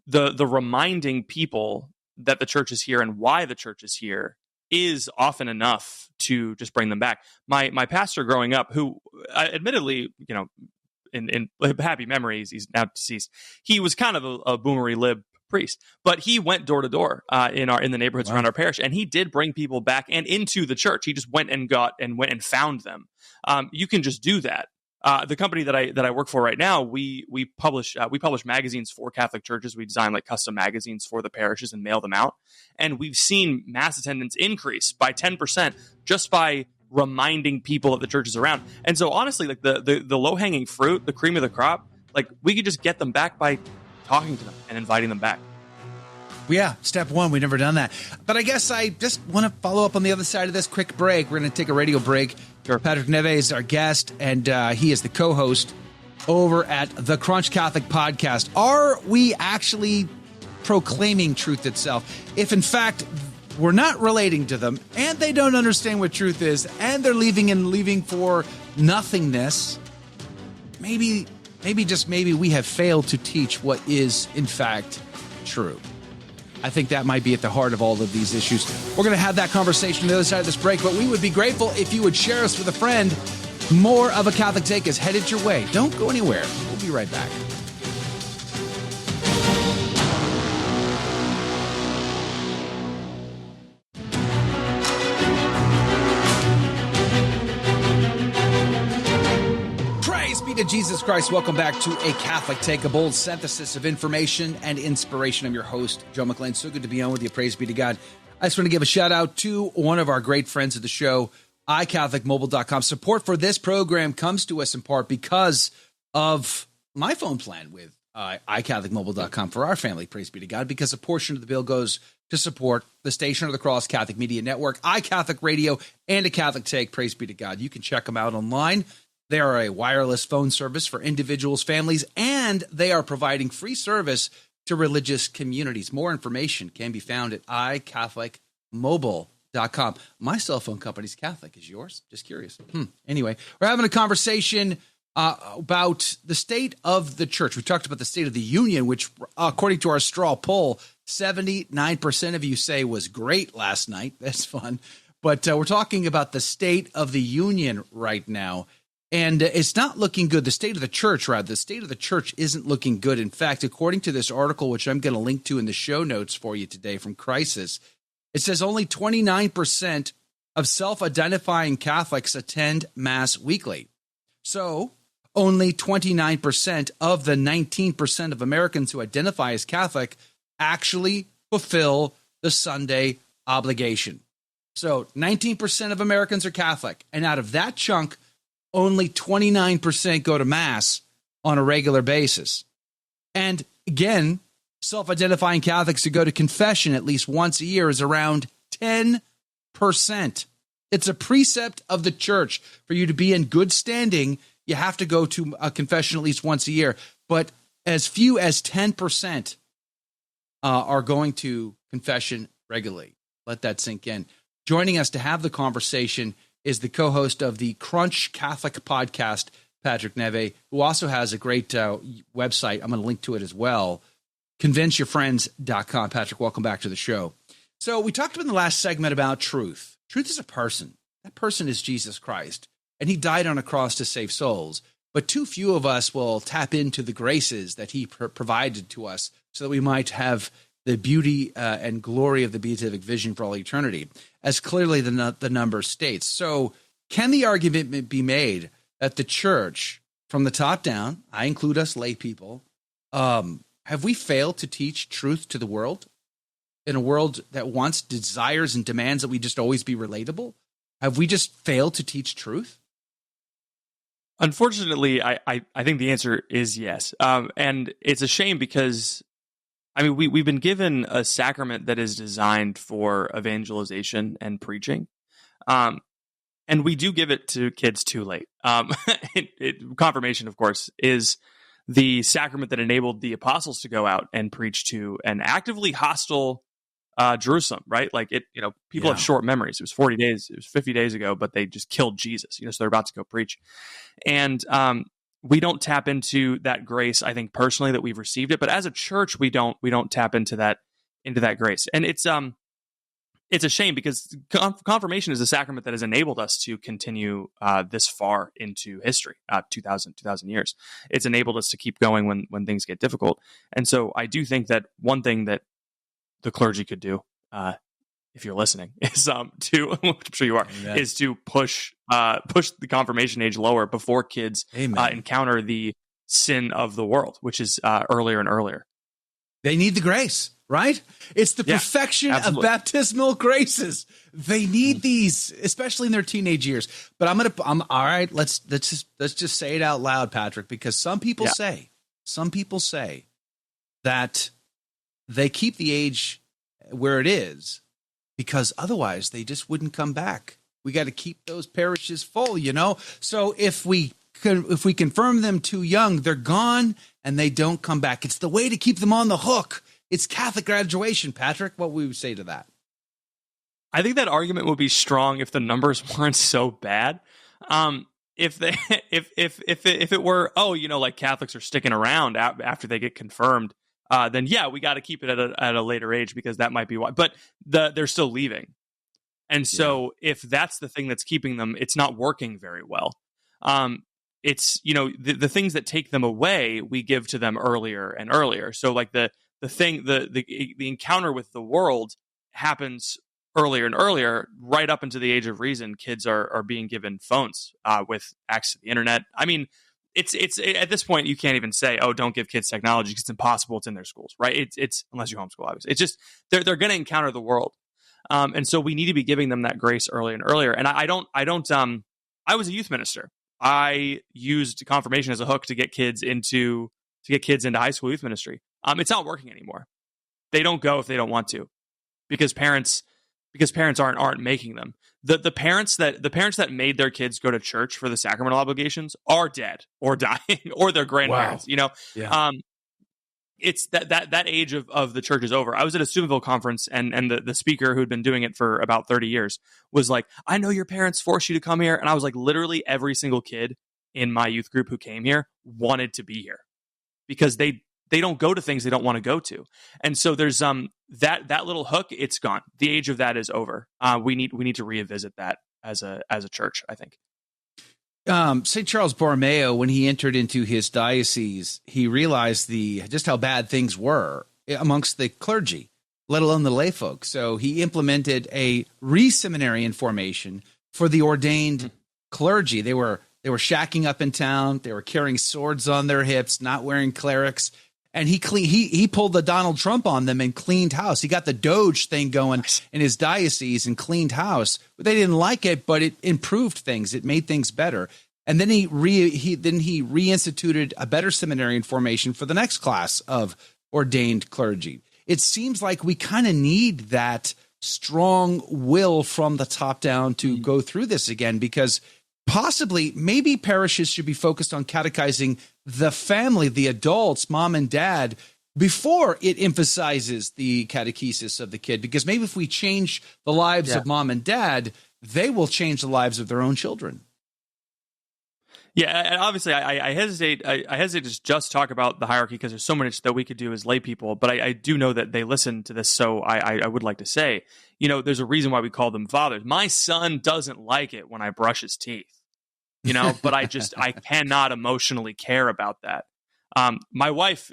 The reminding people that the church is here and why the church is here is often enough to just bring them back. My pastor growing up, who admittedly, in happy memories, he's now deceased. He was kind of a boomery lib priest, but he went door to door in the neighborhoods around our parish, and he did bring people back and into the church. He just went and found them. You can just do that. The company that I work for right now, we publish magazines for Catholic churches. We design like custom magazines for the parishes and mail them out, and we've seen mass attendance increase by 10% just by reminding people that the church is around. And so honestly, like the low hanging fruit, the cream of the crop, like we could just get them back by talking to them and inviting them back. Yeah, step one. We've never done that. But I guess I just want to follow up on the other side of this quick break. We're going to take a radio break. Sure. Patrick Neve is our guest, and he is the co-host over at the Crunch Catholic Podcast. Are we actually proclaiming truth itself? If, in fact, we're not relating to them, and they don't understand what truth is, and they're leaving for nothingness, maybe we have failed to teach what is, in fact, true. I think that might be at the heart of all of these issues. We're going to have that conversation on the other side of this break, but we would be grateful if you would share us with a friend. More of A Catholic Take is headed your way. Don't go anywhere. We'll be right back. To Jesus Christ. Welcome back to A Catholic Take, a bold synthesis of information and inspiration. I'm your host, Joe McClain. So good to be on with you. Praise be to God. I just want to give a shout out to one of our great friends of the show, iCatholicMobile.com. Support for this program comes to us in part because of my phone plan with iCatholicMobile.com for our family. Praise be to God, because a portion of the bill goes to support the Station of the Cross Catholic Media Network, iCatholic Radio, and A Catholic Take. Praise be to God. You can check them out online. They are a wireless phone service for individuals, families, and they are providing free service to religious communities. More information can be found at iCatholicMobile.com. My cell phone company's Catholic. Is yours? Just curious. Anyway, we're having a conversation about the state of the church. We talked about the State of the Union, which, according to our straw poll, 79% of you say was great last night. That's fun. But we're talking about the State of the Union right now. And it's not looking good. The state of the church, rather. The state of the church isn't looking good. In fact, according to this article, which I'm going to link to in the show notes for you today from Crisis, it says only 29% of self-identifying Catholics attend Mass weekly. So only 29% of the 19% of Americans who identify as Catholic actually fulfill the Sunday obligation. So 19% of Americans are Catholic. And out of that chunk, only 29% go to Mass on a regular basis. And again, self-identifying Catholics who go to confession at least once a year is around 10%. It's a precept of the church. For you to be in good standing, you have to go to a confession at least once a year. But as few as 10% are going to confession regularly. Let that sink in. Joining us to have the conversation is the co-host of the Crunch Catholic Podcast, Patrick Neve, who also has a great website. I'm going to link to it as well, convinceyourfriends.com. Patrick, welcome back to the show. So we talked in the last segment about truth. Truth is a person. That person is Jesus Christ, and he died on a cross to save souls. But too few of us will tap into the graces that he provided to us so that we might have the beauty and glory of the beatific vision for all eternity, as clearly the number states. So can the argument be made that the church, from the top down, I include us lay people, have we failed to teach truth to the world in a world that wants, desires, and demands that we just always be relatable? Have we just failed to teach truth? Unfortunately, I think the answer is yes. And it's a shame because I mean, we've been given a sacrament that is designed for evangelization and preaching, and we do give it to kids too late. Confirmation, of course, is the sacrament that enabled the apostles to go out and preach to an actively hostile Jerusalem, right? Like people have short memories. It was 40 days, it was 50 days ago, but they just killed Jesus, so they're about to go preach. And we don't tap into that grace, I think personally, that we've received it, but as a church, we don't tap into that grace. And it's a shame because confirmation is a sacrament that has enabled us to continue this far into history, 2,000 years. It's enabled us to keep going when things get difficult. And so I do think that one thing that the clergy could do, if you're listening, is to, I'm sure you are, Amen. Is to push the confirmation age lower before kids encounter the sin of the world, which is earlier and earlier. They need the grace, right? It's the perfection of baptismal graces. They need these, especially in their teenage years. But I'm all right. Let's just say it out loud, Patrick, because some people say that they keep the age where it is because otherwise they just wouldn't come back. We got to keep those parishes full, So if we confirm them too young, they're gone and they don't come back. It's the way to keep them on the hook. It's Catholic graduation, Patrick. What would we say to that? I think that argument would be strong if the numbers weren't so bad. If it were, like Catholics are sticking around after they get confirmed, then we got to keep it at a later age because that might be why. But they're still leaving, and so if that's the thing that's keeping them, it's not working very well. It's the things that take them away, we give to them earlier and earlier. So like the encounter with the world happens earlier and earlier, right up into the age of reason. Kids are being given phones with access to the internet. I mean, it's at this point you can't even say, oh, don't give kids technology because it's impossible. It's in their schools, right? It's unless you homeschool, obviously. It's just they're going to encounter the world, and so we need to be giving them that grace earlier and earlier. And I was a youth minister. I used confirmation as a hook to get kids into high school youth ministry. It's not working anymore. They don't go if they don't want to, because parents aren't making them. The parents that made their kids go to church for the sacramental obligations are dead or dying or their grandparents. Wow. It's that age of the church is over. I was at a Steubenville conference and the speaker who'd been doing it for about 30 years was like, I know your parents forced you to come here. And I was like, literally every single kid in my youth group who came here wanted to be here because they don't go to things they don't want to go to. And so there's that little hook, it's gone. The age of that is over. We need to revisit that as a church, I think. St. Charles Borromeo, when he entered into his diocese, he realized just how bad things were amongst the clergy, let alone the lay folk. So he implemented a re-seminarian formation for the ordained clergy. They were shacking up in town. They were carrying swords on their hips, not wearing clerics. And he pulled the Donald Trump on them and cleaned house. He got the Doge thing going in his diocese and cleaned house. But they didn't like it, but it improved things. It made things better. And then he reinstituted a better seminarian formation for the next class of ordained clergy. It seems like we kind of need that strong will from the top down to go through this again, because maybe parishes should be focused on catechizing the family, the adults, mom and dad, before it emphasizes the catechesis of the kid. Because maybe if we change the lives of mom and dad, they will change the lives of their own children. Yeah, and obviously I hesitate to just talk about the hierarchy because there's so much that we could do as lay people, but I do know that they listen to this, so I would like to say, there's a reason why we call them fathers. My son doesn't like it when I brush his teeth, but I cannot emotionally care about that. My wife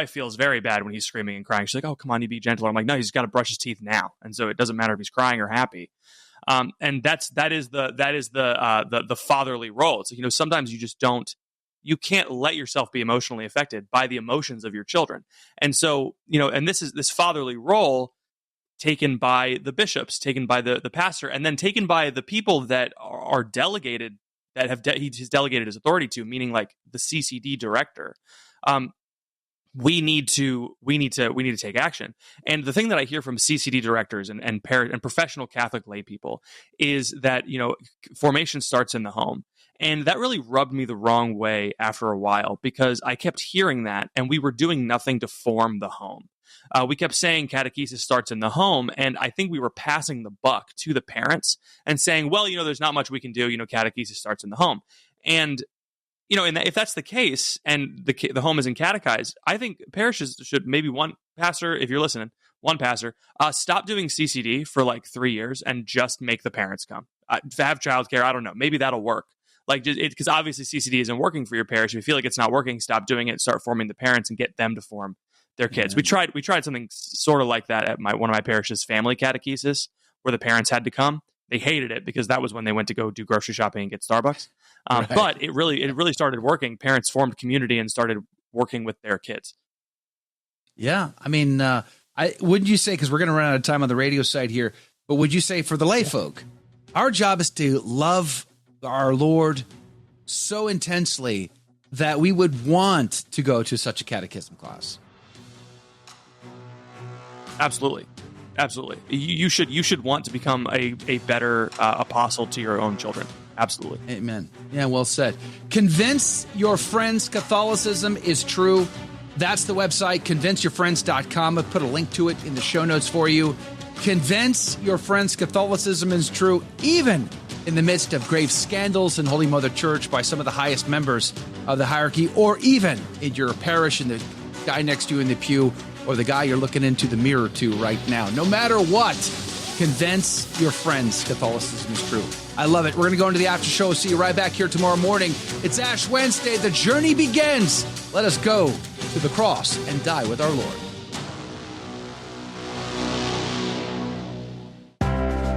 feels very bad when he's screaming and crying. She's like, oh, come on, you be gentle. I'm like, no, he's got to brush his teeth now. And so it doesn't matter if he's crying or happy. And that is the fatherly role. So, sometimes you can't let yourself be emotionally affected by the emotions of your children. And so, and this is this fatherly role taken by the bishops, taken by the pastor, and then taken by the people that are delegated, that he's delegated his authority to, meaning like the CCD director. We need to take action. And the thing that I hear from CCD directors and professional Catholic lay people is that, formation starts in the home. And that really rubbed me the wrong way after a while because I kept hearing that and we were doing nothing to form the home. We kept saying catechesis starts in the home, and I think we were passing the buck to the parents and saying, well, there's not much we can do. Catechesis starts in the home. And, and if that's the case and the home isn't catechized, I think parishes should, maybe one pastor, if you're listening, one pastor, stop doing CCD for like 3 years and just make the parents come. Have childcare. I don't know. Maybe that'll work. Because obviously CCD isn't working for your parish. If you feel like it's not working, stop doing it. Start forming the parents and get them to form their kids. We tried something sort of like that at one of my parish's family catechesis, where the parents had to come. They hated it because that was when they went to go do grocery shopping and get Starbucks. Right. But it really started working. Parents formed community and started working with their kids. Yeah, I mean, wouldn't you say, because we're going to run out of time on the radio side here, but would you say for the lay folk, our job is to love our Lord so intensely that we would want to go to such a catechism class? Absolutely. You should want to become a better apostle to your own children. Absolutely. Amen. Yeah, well said. Convince your friends Catholicism is true. That's the website, convinceyourfriends.com. I'll put a link to it in the show notes for you. Convince your friends Catholicism is true, even in the midst of grave scandals in Holy Mother Church by some of the highest members of the hierarchy, or even in your parish and the guy next to you in the pew, or the guy you're looking into the mirror to right now. No matter what, convince your friends Catholicism is true. I love it. We're going to go into the after show. See you right back here tomorrow morning. It's Ash Wednesday. The journey begins. Let us go to the cross and die with our Lord.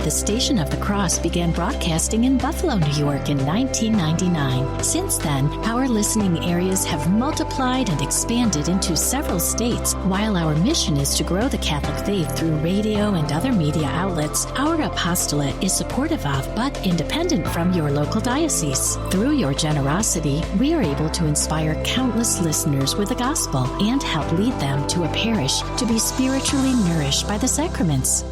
The Station of the Cross began broadcasting in Buffalo, New York in 1999. Since then, our listening areas have multiplied and expanded into several states. While our mission is to grow the Catholic faith through radio and other media outlets, our apostolate is supportive of but independent from your local diocese. Through your generosity, we are able to inspire countless listeners with the gospel and help lead them to a parish to be spiritually nourished by the sacraments.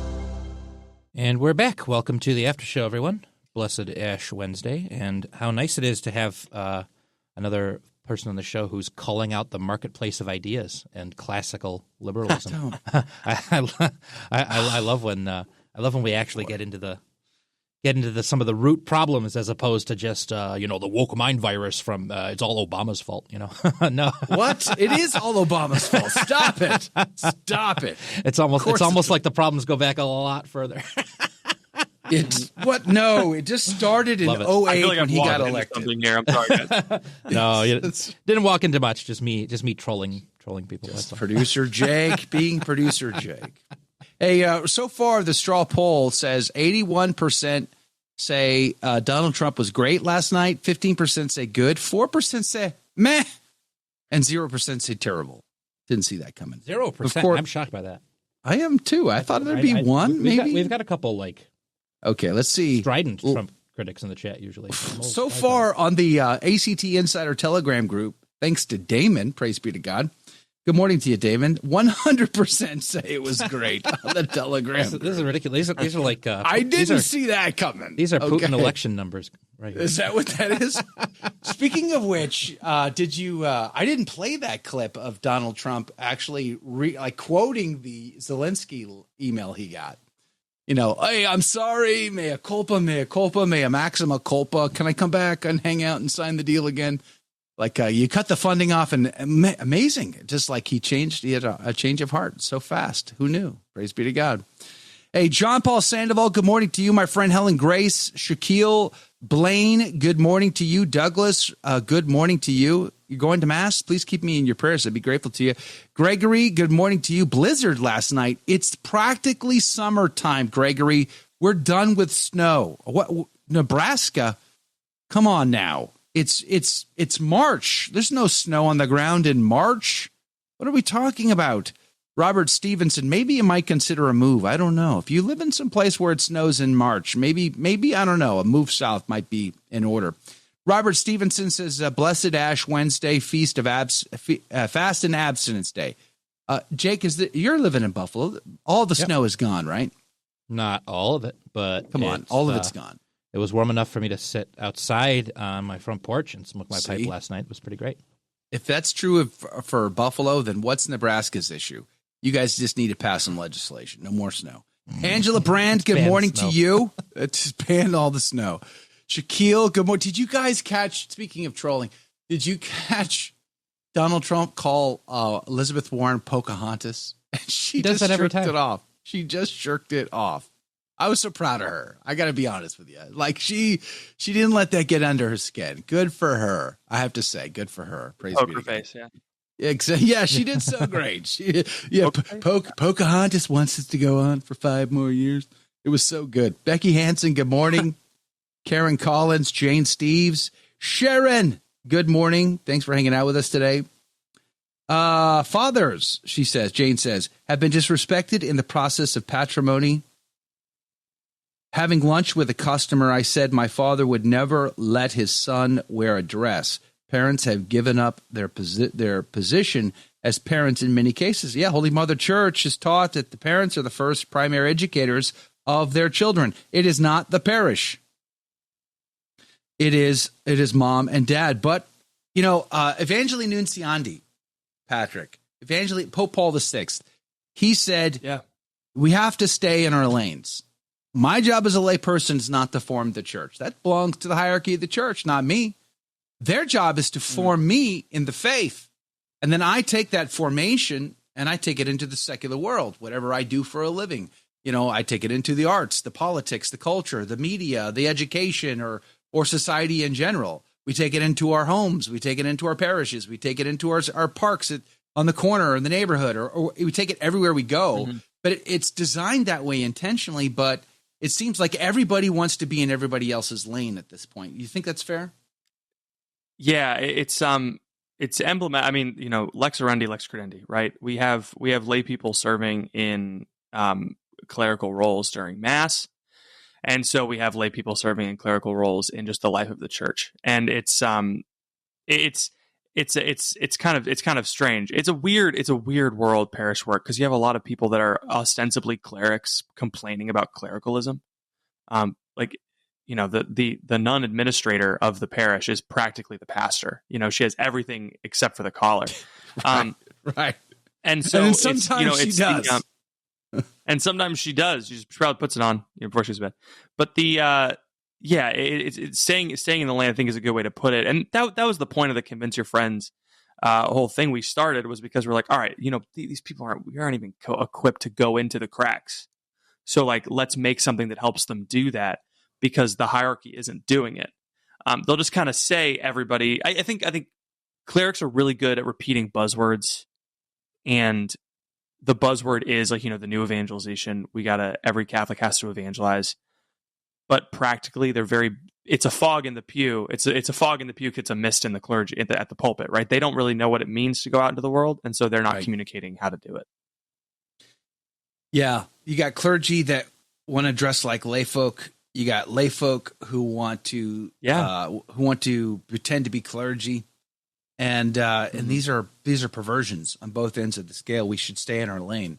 And we're back. Welcome to the After Show, everyone. Blessed Ash Wednesday. And how nice it is to have another person on the show who's calling out the marketplace of ideas and classical liberalism. I love when we actually get into some of the root problems as opposed to just the woke mind virus from it's all Obama's fault. No. What? It is all Obama's fault. Stop it. It's almost like the problems go back a lot further. No, it just started in 2008 when he got elected. Here. I'm sorry, guys. No, didn't walk into much. Just me trolling people. Producer Jake being producer Jake. Hey, so far the straw poll says 81% say Donald Trump was great last night, 15% say good, 4% say meh, and 0% say terrible. Didn't see that coming. 0%. I'm shocked by that. I am too. I thought there'd be one. We've got a couple Okay, let's see. Strident Trump critics in the chat usually. So far on the ACT Insider Telegram group, thanks to Damon, praise be to God. Good morning to you, Damon. 100% say it was great on the Telegram. This is ridiculous. These are like I didn't see that coming. These are Putin election numbers, right? Is that what that is? Speaking of which, did you? I didn't play that clip of Donald Trump actually quoting the Zelensky email he got. Hey, I'm sorry, mea culpa, mea maxima culpa. Can I come back and hang out and sign the deal again? You cut the funding off, and amazing. Just like he had a change of heart so fast. Who knew? Praise be to God. Hey, John Paul Sandoval, good morning to you. My friend Helen Grace, Shaquille Blaine, good morning to you. Douglas, good morning to you. You're going to Mass? Please keep me in your prayers. I'd be grateful to you. Gregory, good morning to you. Blizzard last night. It's practically summertime, Gregory. We're done with snow. What? Nebraska? Come on now. It's March. There's no snow on the ground in March. What are we talking about? Robert Stevenson, maybe you might consider a move. I don't know. If you live in some place where it snows in March, maybe I don't know, a move south might be in order. Robert Stevenson says, Blessed Ash Wednesday, Feast of Fast and Abstinence Day. Jake, you're living in Buffalo. All the snow is gone, right? Not all of it, but come on, all of it's gone. It was warm enough for me to sit outside on my front porch and smoke my pipe last night. It was pretty great. If that's true for Buffalo, then what's Nebraska's issue? You guys just need to pass some legislation. No more snow. Angela Brand, good morning to you. Just ban all the snow. Shaquille, good morning. Did you guys catch, speaking of trolling, did you catch Donald Trump call Elizabeth Warren Pocahontas? And she does that every time. It off. She just shirked it off. I was so proud of her. I got to be honest with you. Like she didn't let that get under her skin. Good for her. I have to say, good for her. Praise be to God. Face, yeah. Yeah, she did so great. Pocahontas wants us to go on for 5 more years. It was so good. Becky Hansen, good morning. Karen Collins, Jane Steves, Sharon, good morning. Thanks for hanging out with us today. Fathers, Jane says, have been disrespected in the process of patrimony. Having lunch with a customer, I said my father would never let his son wear a dress. Parents have given up their position as parents in many cases. Yeah, Holy Mother Church has taught that the parents are the first primary educators of their children. It is not the parish. It is mom and dad. But, Evangelii Nunciandi, Patrick, Pope Paul VI, he said, we have to stay in our lanes. My job as a lay person is not to form the church. That belongs to the hierarchy of the church, not me. Their job is to form me in the faith. And then I take that formation and I take it into the secular world, whatever I do for a living. I take it into the arts, the politics, the culture, the media, the education, or society in general. We take it into our homes. We take it into our parishes. We take it into our parks on the corner or in the neighborhood, or we take it everywhere we go. Mm-hmm. But it's designed that way intentionally, but it seems like everybody wants to be in everybody else's lane at this point. You think that's fair? Yeah, it's emblematic. I mean, lex orandi, lex credendi, right? We have lay people serving in clerical roles during Mass, and so we have lay people serving in clerical roles in just the life of the church. And it's kind of strange. It's a weird world, parish work, because you have a lot of people that are ostensibly clerics complaining about clericalism. The nun administrator of the parish is practically the pastor. She has everything except for the collar. Right. And so and sometimes she does. And sometimes she does. She probably puts it on before she goes to bed. But it's staying in the lane, I think, is a good way to put it. And that was the point of the Convince Your Friends whole thing we started, was because we're like, all right, these people aren't even equipped to go into the cracks. So let's make something that helps them do that, because the hierarchy isn't doing it. They'll just kind of say everybody. I think clerics are really good at repeating buzzwords, and the buzzword is the new evangelization. Every Catholic has to evangelize, but practically it's a fog in the pew. It's a fog in the pew. It's a mist in the clergy at the pulpit, right? They don't really know what it means to go out into the world, and so they're not communicating how to do it. Yeah, you got clergy that want to dress like layfolk. You got layfolk who want to pretend to be clergy, and these are perversions on both ends of the scale. We should stay in our lane,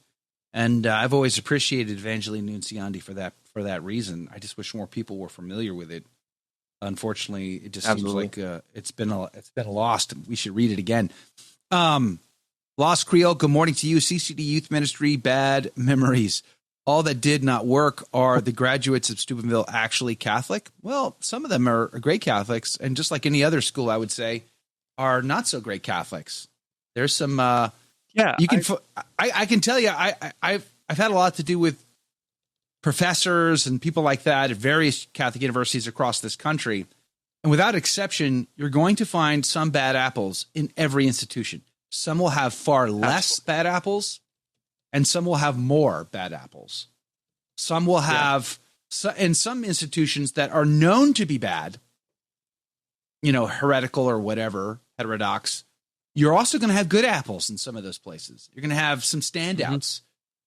and I've always appreciated Evangelii Nunciandi for that reason. I just wish more people were familiar with it. Unfortunately, it just seems like it's been lost. We should read it again. Lost Creole, good morning to you. CCD Youth Ministry, bad memories. All that did not work. Are the graduates of Steubenville actually Catholic? Well, some of them are great Catholics, and just like any other school, I would say, are not so great Catholics. There's some. I can tell you, I've had a lot to do with professors and people like that at various Catholic universities across this country, and without exception, you're going to find some bad apples in every institution. Some will have far less bad apples, and some will have more bad apples. Some will have, in some institutions that are known to be bad, heretical or whatever, heterodox, you're also going to have good apples in some of those places. You're going to have some standouts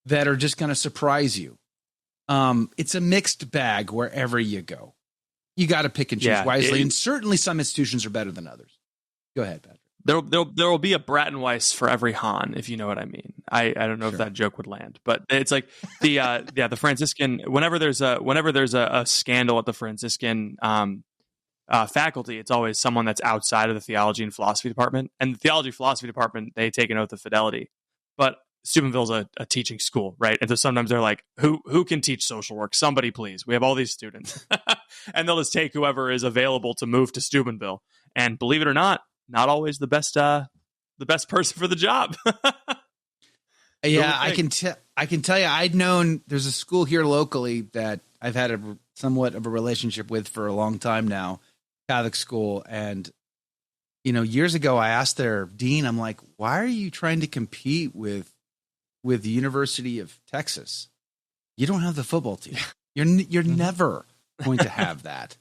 that are just going to surprise you. It's a mixed bag wherever you go. You got to pick and choose wisely, and certainly some institutions are better than others. Go ahead, Patrick. There will be a Brattenweiss for every Han, if you know what I mean. I don't know if that joke would land, but it's like the Franciscan. Whenever there's a scandal at the Franciscan faculty, it's always someone that's outside of the theology and philosophy department. And the theology philosophy department, they take an oath of fidelity. But Steubenville's a teaching school, right? And so sometimes they're like, who can teach social work? Somebody, please. We have all these students, and they'll just take whoever is available to move to Steubenville. And believe it or not always the best person for the job. Yeah, I can tell you, I'd known there's a school here locally that I've had somewhat of a relationship with for a long time now, Catholic school. And, years ago I asked their dean, I'm like, why are you trying to compete with the University of Texas? You don't have the football team. You're never going to have that.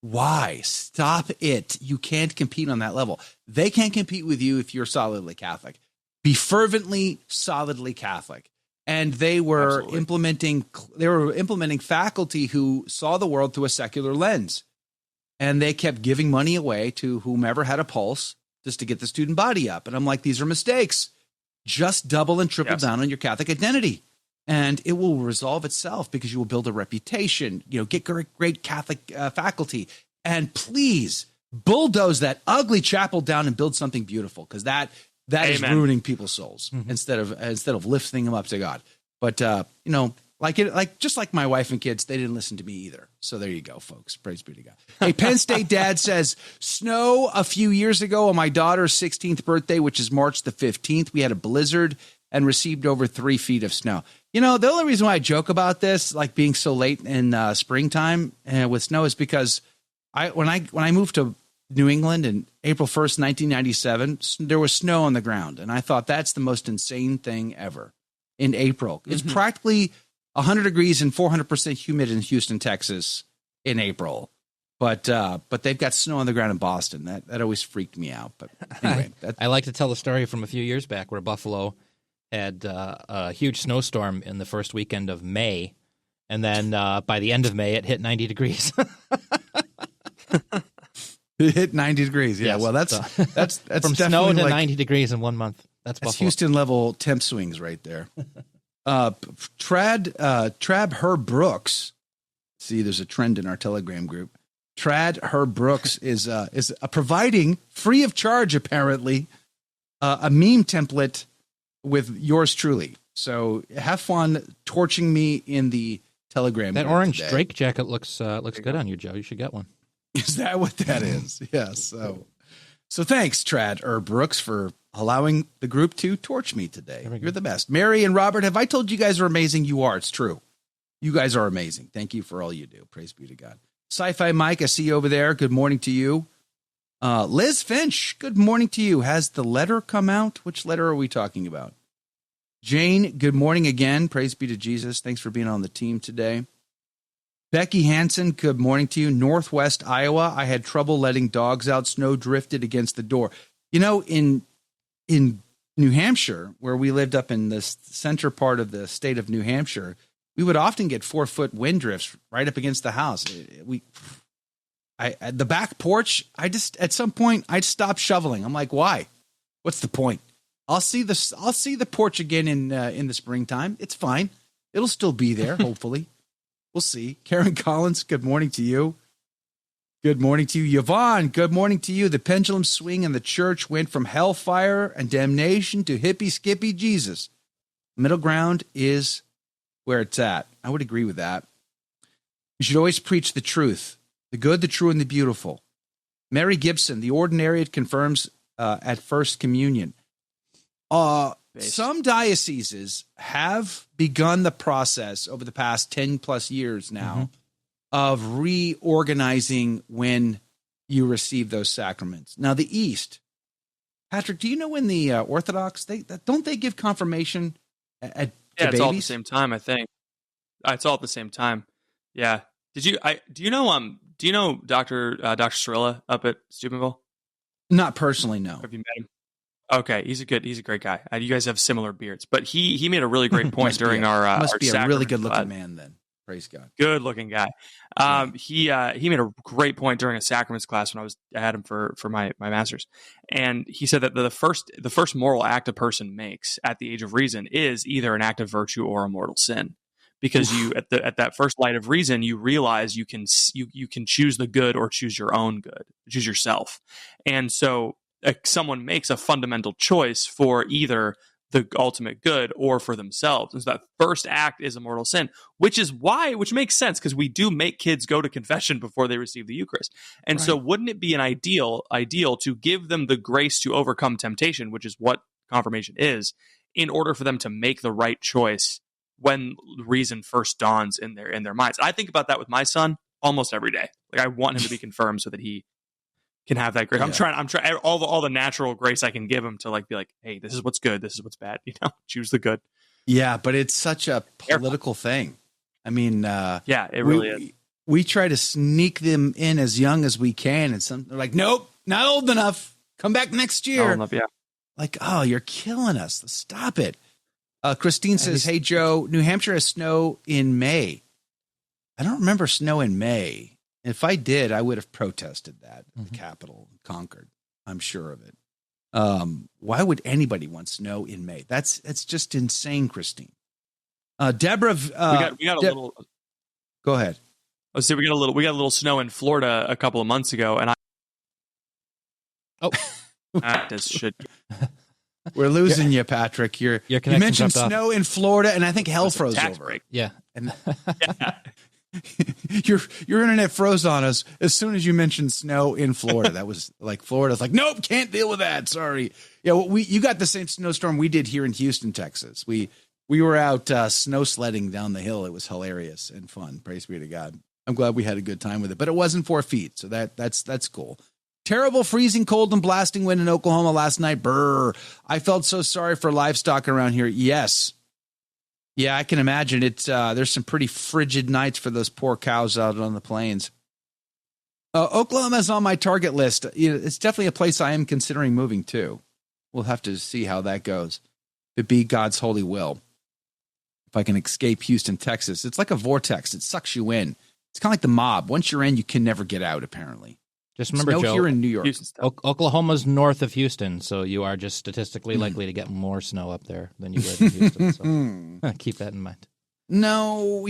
Why? Stop it. You can't compete on that level. They can't compete with you if you're solidly Catholic. Be fervently, solidly Catholic. And they were implementing faculty who saw the world through a secular lens. And they kept giving money away to whomever had a pulse just to get the student body up. And I'm like, these are mistakes. Just double and triple down on your Catholic identity. And it will resolve itself because you will build a reputation, get great Catholic faculty. And please bulldoze that ugly chapel down and build something beautiful, because that is ruining people's souls instead of lifting them up to God. But, just like my wife and kids, they didn't listen to me either. So there you go, folks. Praise be to God. Hey, Penn State dad says, snow a few years ago on my daughter's 16th birthday, which is March the 15th. We had a blizzard and received over 3 feet of snow. The only reason why I joke about this, like being so late in springtime with snow, is because when I moved to New England in April 1st, 1997, there was snow on the ground. And I thought that's the most insane thing ever in April. It's practically 100 degrees and 400% humid in Houston, Texas in April. But they've got snow on the ground in Boston. That always freaked me out. But anyway. I like to tell the story from a few years back where Buffalo had a huge snowstorm in the first weekend of May, and then by the end of May, it hit 90 degrees. It hit 90 degrees. Yeah, yes. Well, that's from snow to 90 degrees in 1 month. That's Buffalo. Houston level temp swings right there. Trab Herb Brooks. See, there's a trend in our Telegram group. Trad Herb Brooks is providing free of charge, apparently, a meme template with yours truly. So have fun torching me in the Telegram. That orange today. Drake jacket looks good on you, Joe. You should get one. Is that what that is? Yes. So thanks, Trad Herb Brooks, for allowing the group to torch me today. You're the best. Mary and Robert, have I told you guys are amazing? You are. It's true. You guys are amazing. Thank you for all you do. Praise be to God. Sci-Fi Mike, I see you over there. Good morning to you. Liz Finch, good morning to you. Has the letter come out? Which letter are we talking about? Jane, good morning again. Praise be to Jesus. Thanks for being on the team today. Becky Hansen, good morning to you. Northwest Iowa, I had trouble letting dogs out. Snow drifted against the door. In New Hampshire, where we lived up in the center part of the state of New Hampshire, we would often get 4-foot wind drifts right up against the house. The back porch, at some point I'd stop shoveling. I'm like, why? What's the point? I'll see the porch again in the springtime. It's fine. It'll still be there, hopefully. We'll see. Karen Collins, good morning to you. Good morning to you. Yvonne, good morning to you. The pendulum swing in the church went from hellfire and damnation to hippy skippy Jesus. Middle ground is where it's at. I would agree with that. You should always preach the truth, the good, the true, and the beautiful. Mary Gibson, the ordinary, it confirms at First Communion. Some dioceses have begun the process over the past 10 plus years now of reorganizing when you receive those sacraments. Now, the East, Patrick, do you know when the Orthodox, don't they give confirmation at it's all at the same time, I think. It's all at the same time. Yeah. Do you know Dr. Cirilla up at Steubenville? Not personally, no. Have you met him? Okay, he's a great guy. You guys have similar beards, but he made a really great point during our must be a really good looking man then. Praise God. Good looking guy. He made a great point during a sacraments class when I had him for my master's, and he said that the first moral act a person makes at the age of reason is either an act of virtue or a mortal sin, because you at that first light of reason you realize you can choose the good or choose your own good, choose yourself, and so someone makes a fundamental choice for either the ultimate good or for themselves. And so that first act is a mortal sin, which makes sense because we do make kids go to confession before they receive the Eucharist. And so wouldn't it be an ideal to give them the grace to overcome temptation, which is what confirmation is, in order for them to make the right choice when reason first dawns in their minds. I think about that with my son almost every day. Like I want him to be confirmed so that he can have that grace. Yeah. I'm trying all the natural grace I can give him to be like, hey, this is what's good, this is what's bad. Choose the good. Yeah, but it's such a political thing. I mean, yeah, it really is. We try to sneak them in as young as we can, and they're like, nope, not old enough. Come back next year. Old enough, yeah. Like, oh, you're killing us. Stop it. Christine says, hey, Joe, New Hampshire has snow in May. I don't remember snow in May. If I did, I would have protested that at the Capitol, Concord. I'm sure of it. Why would anybody want snow in May? That's just insane, Christine. Deborah, we got a little. Go ahead. Let's see. We got a little snow in Florida a couple of months ago, and this should. We're losing you, Patrick. You mentioned snow in Florida, and I think hell froze over. Break. Yeah, and your internet froze on us as soon as you mentioned snow in Florida. That was like Florida's like, nope, can't deal with that. Sorry. Yeah, you got the same snowstorm we did here in Houston, Texas. We were out snow sledding down the hill. It was hilarious and fun. Praise be to God. I'm glad we had a good time with it, but it wasn't 4 feet, so that's cool. Terrible freezing cold and blasting wind in Oklahoma last night. Brr. I felt so sorry for livestock around here. Yes. Yeah, I can imagine it. There's some pretty frigid nights for those poor cows out on the plains. Oklahoma is on my target list. It's definitely a place I am considering moving to. We'll have to see how that goes. If it be God's holy will. If I can escape Houston, Texas. It's like a vortex. It sucks you in. It's kind of like the mob. Once you're in, you can never get out, apparently. Just remember, snow Joe, here in New York. Oklahoma's north of Houston, so you are just statistically likely to get more snow up there than you would in Houston. So keep that in mind. No,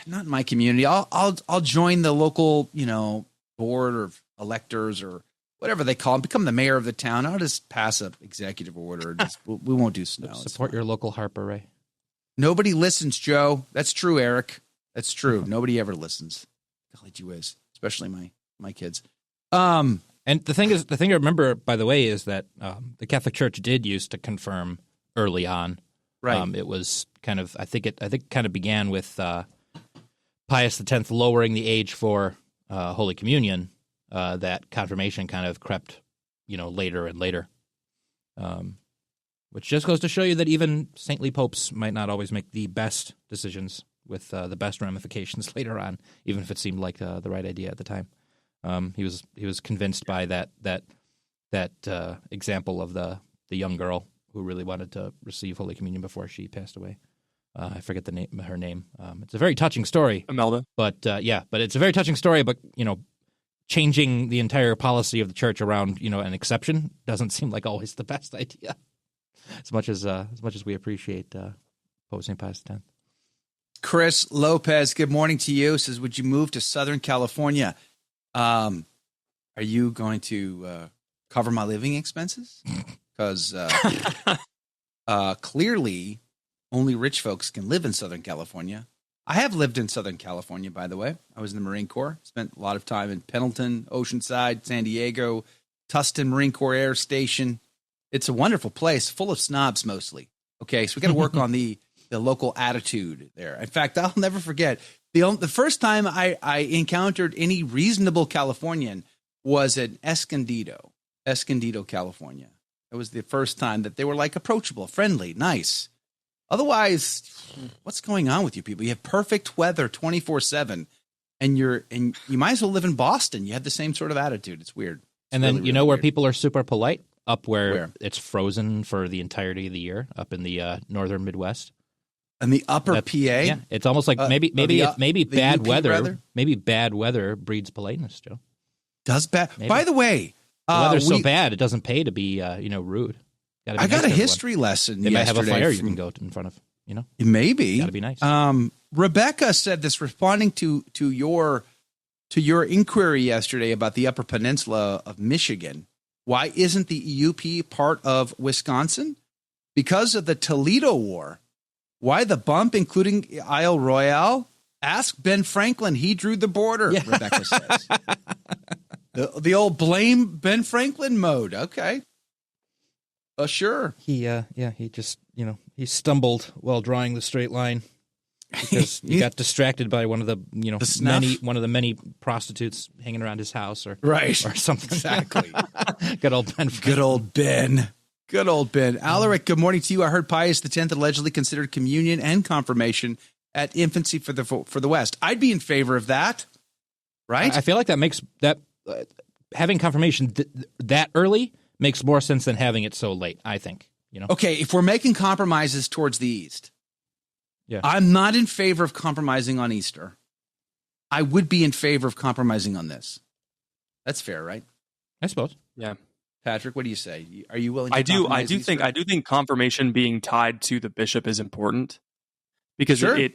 not in my community. I'll join the local, board or electors or whatever they call them. Become the mayor of the town. I'll just pass an executive order. We won't do snow. Support your local Harper Ray. Nobody listens, Joe. That's true, Eric. That's true. Nobody ever listens. Golly gee whiz, especially my kids. And the thing to remember, by the way, is that the Catholic Church did used to confirm early on. Right. It was kind of, I think kind of began with Pius X lowering the age for Holy Communion. That confirmation kind of crept, later and later. Which just goes to show you that even saintly popes might not always make the best decisions with the best ramifications later on, even if it seemed like the right idea at the time. He was convinced by that example of the young girl who really wanted to receive Holy Communion before she passed away. I forget her name. It's a very touching story, Imelda. But it's a very touching story. But changing the entire policy of the church around an exception doesn't seem like always the best idea. As much as we appreciate Pope St. Pius X. Chris Lopez, good morning to you. Says, would you move to Southern California? Are you going to cover my living expenses? Because clearly only rich folks can live in Southern California. I have lived in Southern California, by the way. I was in the Marine Corps. Spent a lot of time in Pendleton, Oceanside, San Diego, Tustin Marine Corps Air Station. It's a wonderful place, full of snobs mostly. Okay, so we got to work on the local attitude there. In fact, I'll never forget the first time I encountered any reasonable Californian was at Escondido, California. It was the first time that they were like approachable, friendly, nice. Otherwise, what's going on with you people? You have perfect weather 24/7, and you might as well live in Boston. You have the same sort of attitude. It's weird. And then really, where people are super polite? Up where it's frozen for the entirety of the year, up in the northern Midwest. And the upper PA? Yeah, it's almost like maybe bad UP, weather. rather? Maybe bad weather breeds politeness, Joe. Does bad? Maybe. By the way, the weather's so bad it doesn't pay to be rude. I got a history lesson. They might have a fire you from, can go in front of. Maybe Got to be nice. Rebecca said this, responding to your inquiry yesterday about the Upper Peninsula of Michigan. Why isn't the UP part of Wisconsin? Because of the Toledo War. Why the bump, including Isle Royale? Ask Ben Franklin. He drew the border, yeah. Rebecca says. the old blame Ben Franklin mode. Okay. Sure. He just, he stumbled while drawing the straight line because he got distracted by one of the many prostitutes hanging around his house or something. Exactly. Good old Ben. Good old Ben. Good old Ben. Alaric, good morning to you. I heard Pius X allegedly considered communion and confirmation at infancy for the West. I'd be in favor of that, right? I feel like that makes that having confirmation that early makes more sense than having it so late, I think. Okay, if we're making compromises towards the East, yeah, I'm not in favor of compromising on Easter. I would be in favor of compromising on this. That's fair, right? I suppose. Yeah. Patrick, what do you say? Are you willing to I do Easter? think confirmation being tied to the bishop is important because it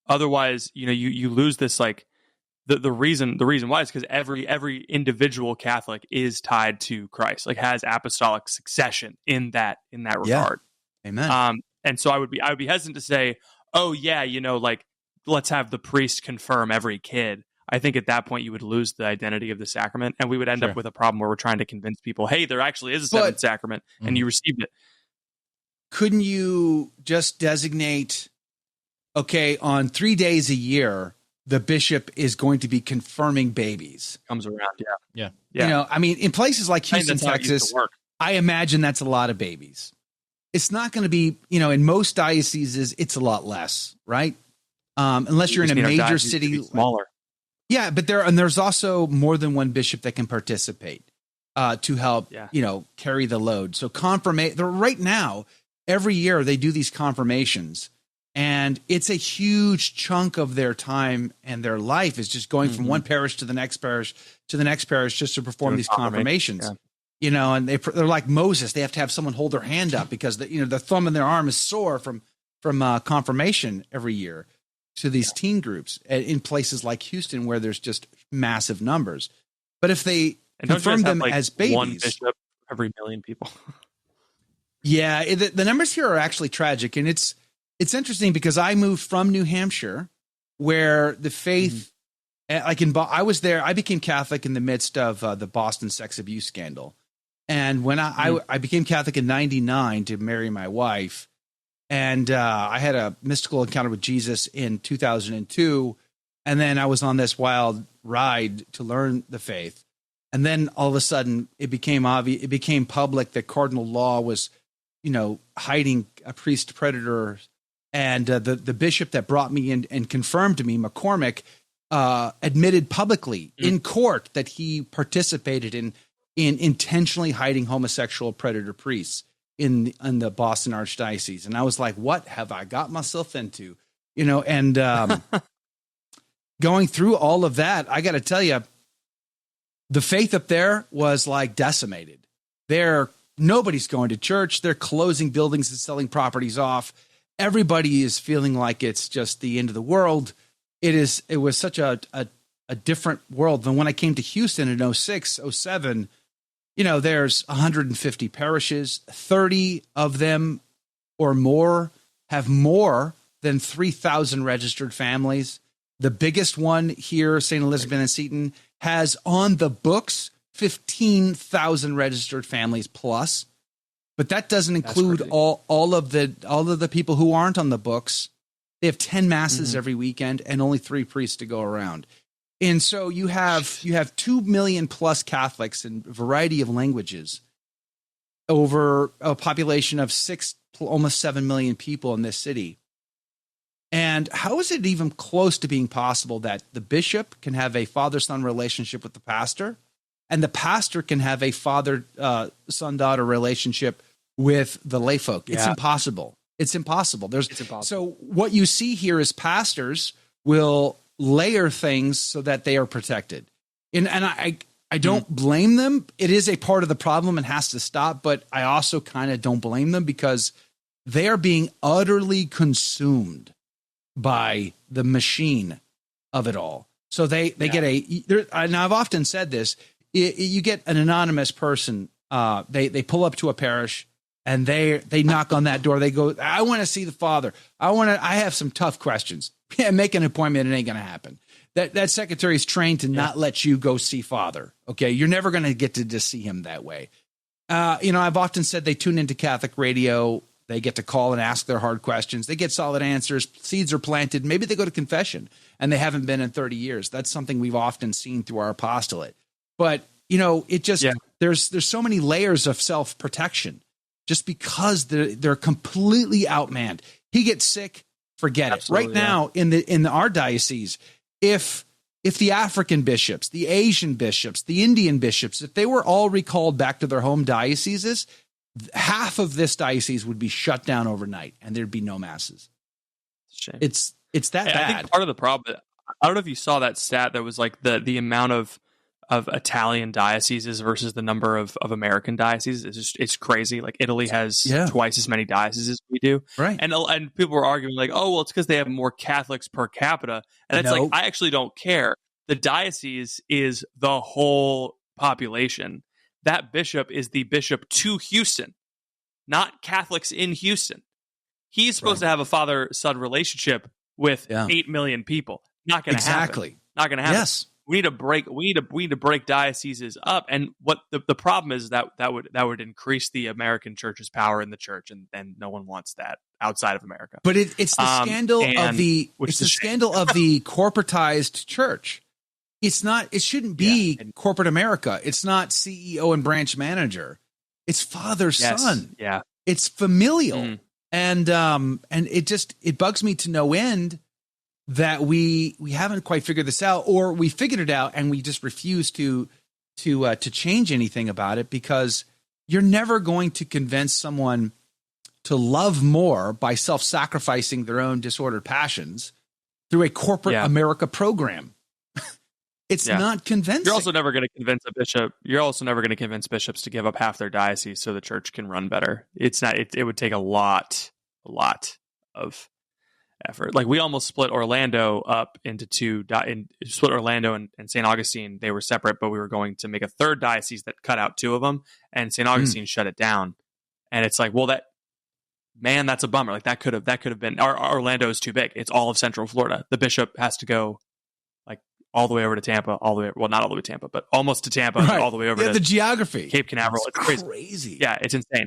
otherwise, you lose this like the reason why is because every individual Catholic is tied to Christ, like has apostolic succession in that regard. Amen. And so I would be hesitant to say, oh yeah, like let's have the priest confirm every kid. I think at that point you would lose the identity of the sacrament, and we would end up with a problem where we're trying to convince people, hey, there actually is a seventh sacrament, and you received it. Couldn't you just designate, okay, on 3 days a year, the bishop is going to be confirming babies? Comes around, yeah. In places like Houston, Texas, I imagine that's a lot of babies. It's not going to be, in most dioceses, it's a lot less, right? Unless you're in a major city. Smaller. Yeah, but there's also more than one bishop that can participate to help, carry the load. So right now, every year they do these confirmations, and it's a huge chunk of their time and their life is just going from one parish to the next parish just to perform these confirmations. Yeah. And they're like Moses. They have to have someone hold their hand up because the thumb in their arm is sore from confirmation every year to these teen groups in places like Houston where there's just massive numbers. But if they confirm them as babies, one bishop every million people. Yeah, the numbers here are actually tragic, and it's interesting because I moved from New Hampshire, where the faith, I was there. I became Catholic in the midst of the Boston sex abuse scandal, and when I became Catholic in '99 to marry my wife. And I had a mystical encounter with Jesus in 2002. And then I was on this wild ride to learn the faith. And then all of a sudden it became obvious, it became public that Cardinal Law was, hiding a priest predator. And the bishop that brought me in and confirmed me, McCormick, admitted publicly in court that he participated in intentionally hiding homosexual predator priests in the Boston Archdiocese. And I was like, what have I got myself into? And going through all of that, I got to tell you, the faith up there was like decimated. Nobody's going to church. They're closing buildings and selling properties off. Everybody is feeling like it's just the end of the world. It was such a different world than when I came to Houston in 06, 07. There's 150 parishes, 30 of them or more have more than 3,000 registered families. The biggest one here, St. Elizabeth and Seton, has on the books 15,000 registered families plus. But that doesn't include all of the people who aren't on the books. They have 10 masses every weekend and only 3 priests to go around. And so you have 2 million plus Catholics in a variety of languages over a population of almost 7 million people in this city. And how is it even close to being possible that the bishop can have a father-son relationship with the pastor and the pastor can have a father-son-daughter relationship with the layfolk? It's impossible. It's impossible. It's impossible. So what you see here is pastors will layer things so that they are protected. And I don't blame them. It is a part of the problem and has to stop, but I also kind of don't blame them because they are being utterly consumed by the machine of it all. So they get and I've often said this, you get an anonymous person, they pull up to a parish and they knock on that door. They go, I want to see the father. I have some tough questions. Yeah, make an appointment. It ain't going to happen. That secretary is trained to not let you go see father. Okay. You're never going to get to just see him that way. I've often said they tune into Catholic radio. They get to call and ask their hard questions. They get solid answers. Seeds are planted. Maybe they go to confession and they haven't been in 30 years. That's something we've often seen through our apostolate. But, it just, there's so many layers of self-protection just because they're completely outmanned. He gets sick, forget Absolutely, it. Right now in our diocese, if the African bishops, the Asian bishops, the Indian bishops, if they were all recalled back to their home dioceses, half of this diocese would be shut down overnight and there'd be no masses. Shame. It's that bad. I think part of the problem, I don't know if you saw that stat that was like the amount of Italian dioceses versus the number of American dioceses. It's crazy. Like Italy has twice as many dioceses as we do. Right. And people were arguing like, oh, well, it's because they have more Catholics per capita. And it's like, I actually don't care. The diocese is the whole population. That bishop is the bishop to Houston, not Catholics in Houston. He's supposed to have a father-son relationship with 8 million people. Not going to happen. Not going to happen. Yes. We need to break dioceses up. And what the problem is that would increase the American church's power in the church, and no one wants that outside of America. But it's the scandal of the scandal of the corporatized church. It's not. It shouldn't be corporate America. It's not CEO and branch manager. It's father son. Yeah. It's familial, and it bugs me to no end that we haven't quite figured this out, or we figured it out and we just refuse to change anything about it, because you're never going to convince someone to love more by self-sacrificing their own disordered passions through a corporate America program. It's not convincing. You're also never going to convince a bishop. You're also never going to convince bishops to give up half their diocese so the church can run better. It's not. It would take a lot of effort. Like we almost split Orlando up into two. Split Orlando and St. Augustine. They were separate, but we were going to make a third diocese that cut out two of them, and St. Augustine shut it down. And it's like, well, that's a bummer. Like that could have been. Orlando is too big. It's all of Central Florida. The bishop has to go all the way over to Tampa, not all the way to Tampa, but almost to Tampa, and all the way over to the geography. Cape Canaveral. It's crazy. Yeah, it's insane.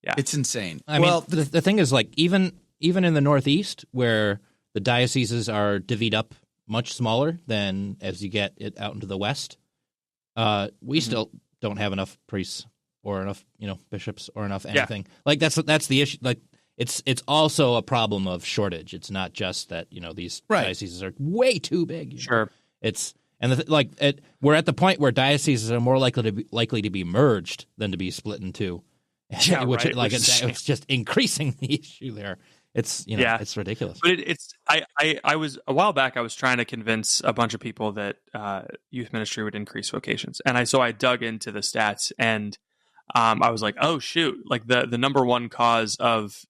Yeah, it's insane. I mean, the thing is, like, even in the Northeast, where the dioceses are divvied up much smaller than as you get it out into the West, we still don't have enough priests or enough, bishops or enough anything. Like that's the issue. Like it's also a problem of shortage. It's not just that these dioceses are way too big. Sure. We're at the point where dioceses are more likely to be merged than to be split in two. Yeah, it's just increasing the issue there. It's it's ridiculous. But I was a while back. I was trying to convince a bunch of people that youth ministry would increase vocations, and I dug into the stats, and I was like, oh shoot! Like the number one cause of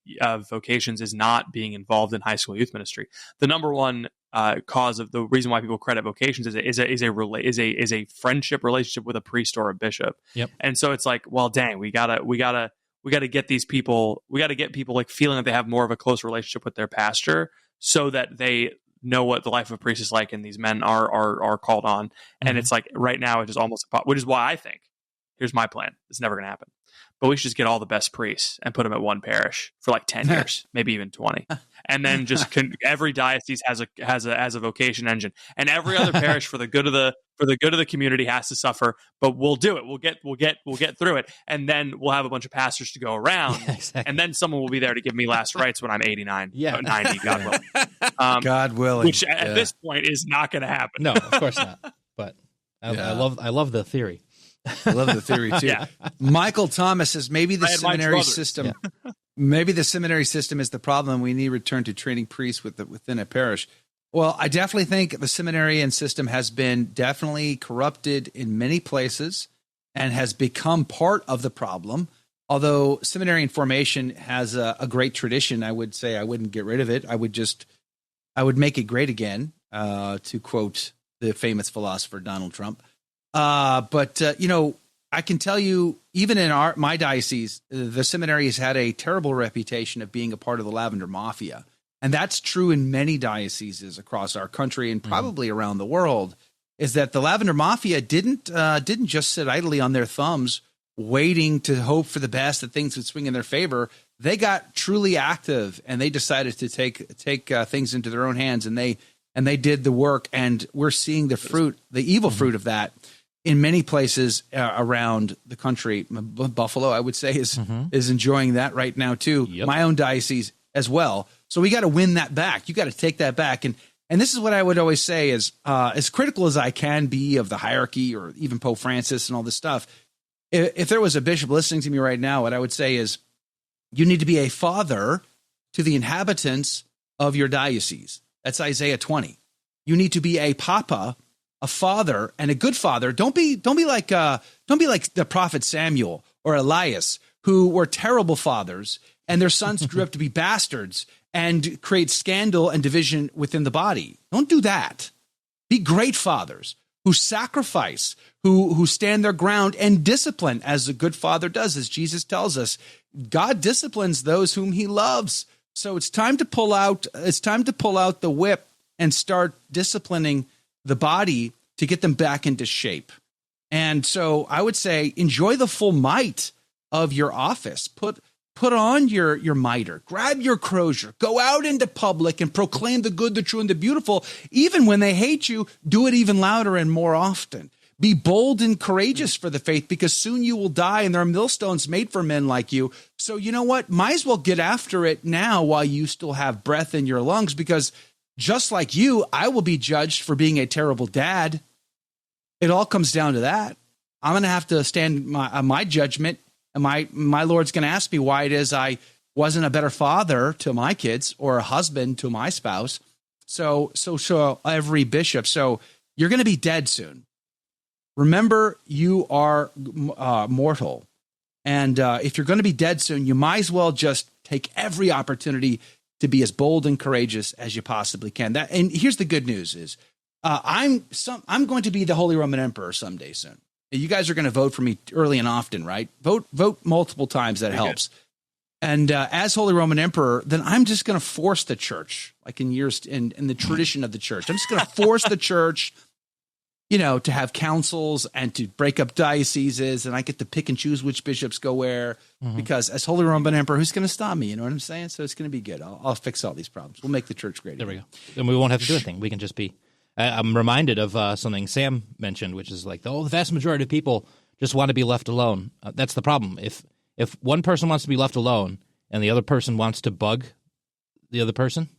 vocations is not being involved in high school youth ministry. The number one cause of the reason why people credit vocations is a friendship relationship with a priest or a bishop. Yep. And so it's like, well, dang, we gotta get these people. We got to get people like feeling that they have more of a close relationship with their pastor, so that they know what the life of a priest is like, and these men are called on. And it's like right now it is almost, which is why I think, here's my plan. It's never going to happen. But we should just get all the best priests and put them at one parish for like 10 years, maybe even 20. And then just every diocese has a vocation engine, and every other parish for the good of the community has to suffer, but we'll do it. We'll get through it. And then we'll have a bunch of pastors to go around. Yeah, exactly. And then someone will be there to give me last rites when I'm 89, 90, God willing. God willing. Which at this point is not going to happen. No, of course not. But I love the theory. I love the theory too. Michael Thomas says maybe the seminary system. maybe the seminary system is the problem. We need to return to training priests within a parish. Well, I definitely think the seminarian system has been definitely corrupted in many places and has become part of the problem. Although seminarian formation has a great tradition, I would say I wouldn't get rid of it. I would make it great again, to quote the famous philosopher Donald Trump. But I can tell you, even in my diocese, the seminary has had a terrible reputation of being a part of the Lavender Mafia. And that's true in many dioceses across our country and probably around the world, is that the Lavender Mafia didn't just sit idly on their thumbs waiting to hope for the best, that things would swing in their favor. They got truly active, and they decided to take things into their own hands, and they did the work. And we're seeing the fruit, the evil fruit of that, in many places around the country. Buffalo, I would say, is enjoying that right now too. Yep. My own diocese as well. So we got to win that back. You got to take that back. And this is what I would always say is, as critical as I can be of the hierarchy or even Pope Francis and all this stuff, if there was a bishop listening to me right now, what I would say is, you need to be a father to the inhabitants of your diocese. That's Isaiah 20. You need to be a papa, a father, and a good father. Don't be like the prophet Samuel or Elias, who were terrible fathers, and their sons grew up to be bastards and create scandal and division within the body. Don't do that. Be great fathers who sacrifice, who stand their ground and discipline, as a good father does, as Jesus tells us. God disciplines those whom he loves. So it's time to pull out the whip and start disciplining the body to get them back into shape. And so I would say, enjoy the full might of your office. Put on your mitre, grab your crozier, go out into public and proclaim the good, the true, and the beautiful. Even when they hate you, do it even louder and more often. Be bold and courageous for the faith, because soon you will die, and there are millstones made for men like you. So you know what? Might as well get after it now while you still have breath in your lungs, because just like you, I will be judged for being a terrible dad. It all comes down to that. I'm going to have to stand my judgment. And my Lord's going to ask me why it is I wasn't a better father to my kids or a husband to my spouse. So every bishop. So you're going to be dead soon. Remember, you are mortal. And if you're going to be dead soon, you might as well just take every opportunity to be as bold and courageous as you possibly can. And here's the good news is I'm going to be the Holy Roman Emperor someday soon. You guys are going to vote for me early and often, right? Vote multiple times. That helps. And as Holy Roman Emperor, then I'm just going to force the church, like in the tradition of the church. I'm just going to force the church, to have councils and to break up dioceses, and I get to pick and choose which bishops go where. Because as Holy Roman Emperor, who's going to stop me? You know what I'm saying? So it's going to be good. I'll fix all these problems. We'll make the church great. There we go. And we won't have to do anything. We can just be. I'm reminded of something Sam mentioned, which is like, the vast majority of people just want to be left alone. That's the problem. If one person wants to be left alone and the other person wants to bug the other person,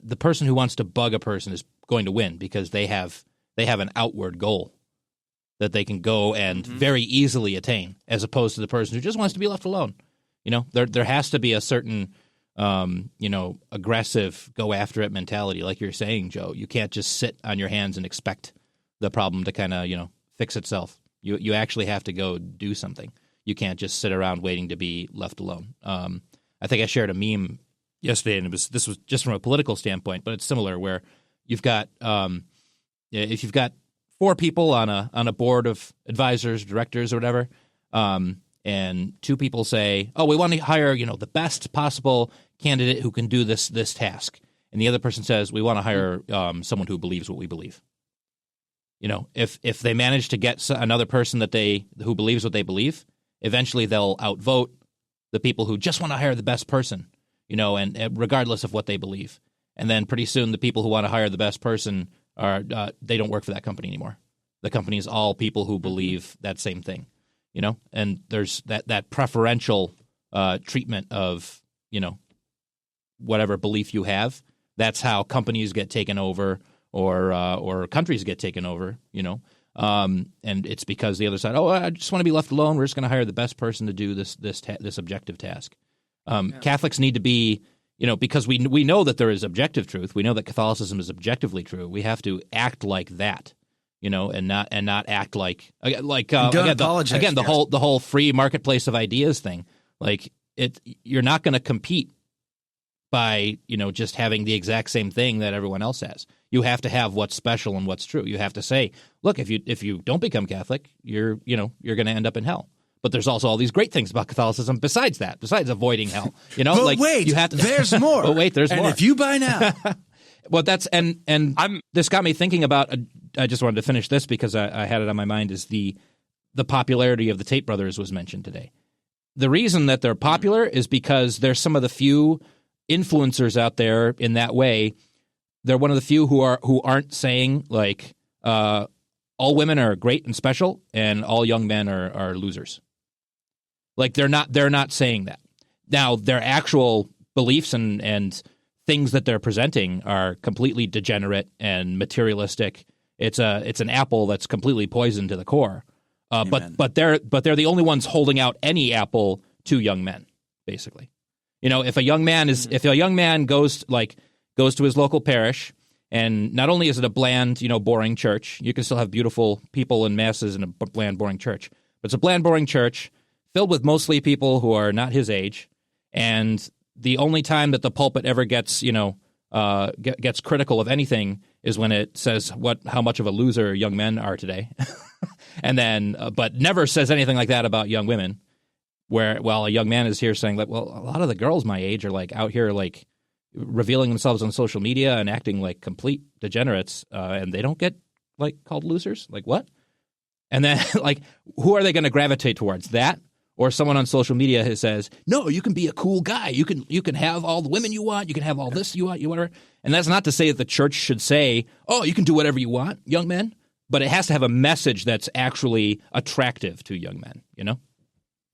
the person who wants to bug a person is going to win, because they have an outward goal that they can go and very easily attain, as opposed to the person who just wants to be left alone. There has to be a certain aggressive, go after it mentality. Like you're saying, Joe, you can't just sit on your hands and expect the problem to kind of, fix itself. You actually have to go do something. You can't just sit around waiting to be left alone. I think I shared a meme yesterday, and this was just from a political standpoint, but it's similar, where you've got, if you've got 4 people on a board of advisors, directors, or whatever, and 2 people say, "Oh, we want to hire, the best possible candidate who can do this task," and the other person says, "We want to hire someone who believes what we believe." If they manage to get another person who believes what they believe, eventually they'll outvote the people who just want to hire the best person, and regardless of what they believe. And then pretty soon, the people who want to hire the best person they don't work for that company anymore. The company is all people who believe that same thing. And there's that preferential treatment of, whatever belief you have. That's how companies get taken over, or countries get taken over, and it's because the other side, I just want to be left alone. We're just going to hire the best person to do this objective task. Catholics need to be, because we know that there is objective truth. We know that Catholicism is objectively true. We have to act like that, and not act like the whole free marketplace of ideas thing. Like you're not going to compete by just having the exact same thing that everyone else has. You have to have what's special and what's true. You have to say, look, if you don't become Catholic, you're going to end up in hell. But there's also all these great things about Catholicism besides avoiding hell. But wait, you have to, there's more. But wait, there's more. And if you buy now. Well, this got me thinking about, I just wanted to finish this because I had it on my mind, is the popularity of the Tate brothers was mentioned today. The reason that they're popular is because they're some of the few influencers out there in that way. They're one of the few who aren't saying like all women are great and special and all young men are losers. Like they're not saying that. Now their actual beliefs and things that they're presenting are completely degenerate and materialistic. It's an apple that's completely poisoned to the core. But they're the only ones holding out any apple to young men, basically. If a young man goes to his local parish, and not only is it a bland, boring church, you can still have beautiful people and masses in a bland, boring church, but it's a bland, boring church filled with mostly people who are not his age, and the only time that the pulpit ever gets critical of anything is when it says how much of a loser young men are today, and then but never says anything like that about young women. While a young man is here saying, like, well, a lot of the girls my age are like out here like revealing themselves on social media and acting like complete degenerates, and they don't get like called losers. Like what? And then like who are they going to gravitate towards, that or someone on social media who says, no, you can be a cool guy, you can have all the women you want, you can have all this you want, whatever. And that's not to say that the church should say, oh, you can do whatever you want, young men, but it has to have a message that's actually attractive to young men,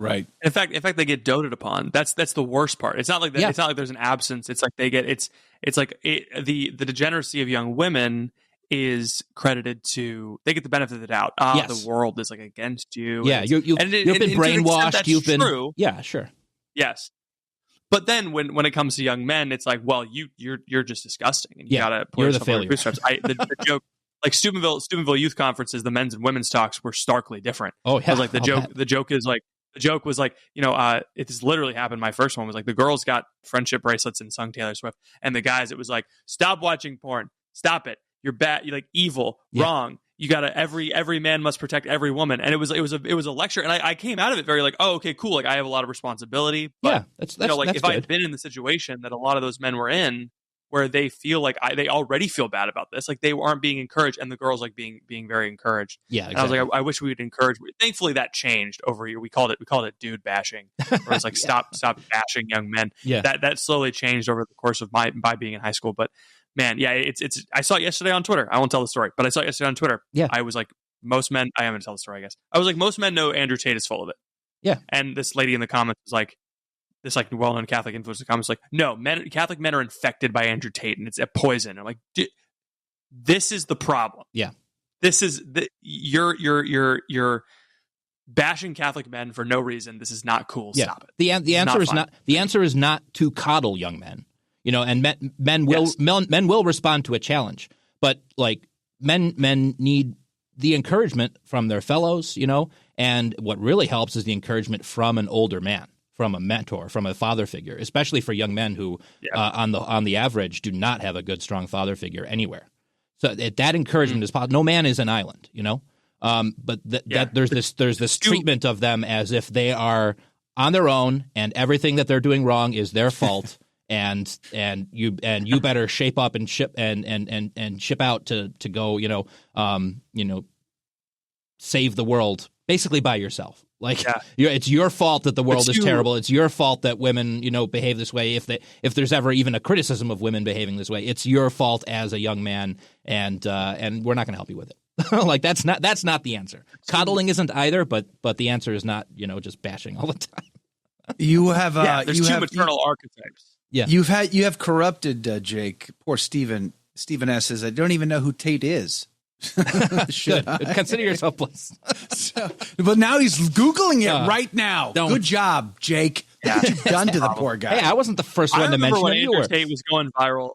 Right. In fact, they get doted upon. That's the worst part. It's not like that. Yeah. It's not like there's an absence. It's like the degeneracy of young women is credited to. They get the benefit of the doubt. Yes. The world is like against you. Yeah, you've been brainwashed. You've been true. Yeah, sure. Yes, but then when it comes to young men, it's like, well, you're just disgusting, and you gotta put you're the failure. The joke. Like Steubenville youth conferences, the men's and women's talks were starkly different. Oh, yeah. Like the joke is like. The joke was like, it has literally happened. My first one was like the girls got friendship bracelets and sung Taylor Swift, and the guys, it was like, stop watching porn, stop it, you're bad, you're like evil, wrong. You gotta every man must protect every woman, and it was a lecture, and I came out of it very like, oh, okay, cool, like I have a lot of responsibility. But, that's if good. I had been in the situation that a lot of those men were in, where they feel like they already feel bad about this, like they aren't being encouraged, and the girls like being very encouraged. Yeah, exactly. And I was like, I wish we would encourage. Thankfully, that changed over here. We called it dude bashing, where it's like stop bashing young men. Yeah, that slowly changed over the course of my being in high school. But man, yeah, it's. I saw it yesterday on Twitter. I won't tell the story, but I saw it yesterday on Twitter. Yeah, I was like, most men. I haven't tell the story. I guess I was like, most men know Andrew Tate is full of it. Yeah, and this lady in the comments was like. This like well-known Catholic influencer comments like, no, Catholic men are infected by Andrew Tate and it's a poison. I'm like, this is the problem. Yeah, this is you're bashing Catholic men for no reason. This is not cool. Yeah. Stop it. The answer is not to coddle young men. And men will respond to a challenge, but like men need the encouragement from their fellows. And what really helps is the encouragement from an older man. From a mentor, from a father figure, especially for young men who, on the average, do not have a good, strong father figure anywhere. So that encouragement is possible. No man is an island, But there's this treatment of them as if they are on their own, and everything that they're doing wrong is their fault, and you better shape up and ship and ship out to go, save the world basically by yourself. Like it's your fault that the world is terrible. It's your fault that women, behave this way. If there's ever even a criticism of women behaving this way, it's your fault as a young man, and we're not going to help you with it. Like that's not the answer. Coddling isn't either, but the answer is not just bashing all the time. You have there's two maternal archetypes. Yeah, you have corrupted Jake. Poor Stephen. Stephen S. says, I don't even know who Tate is. Consider yourself blessed. But now he's Googling it right now. Good job, Jake. Look what you've done to the poor guy. Hey, I wasn't the first one to mention it. You were. Tate was going viral.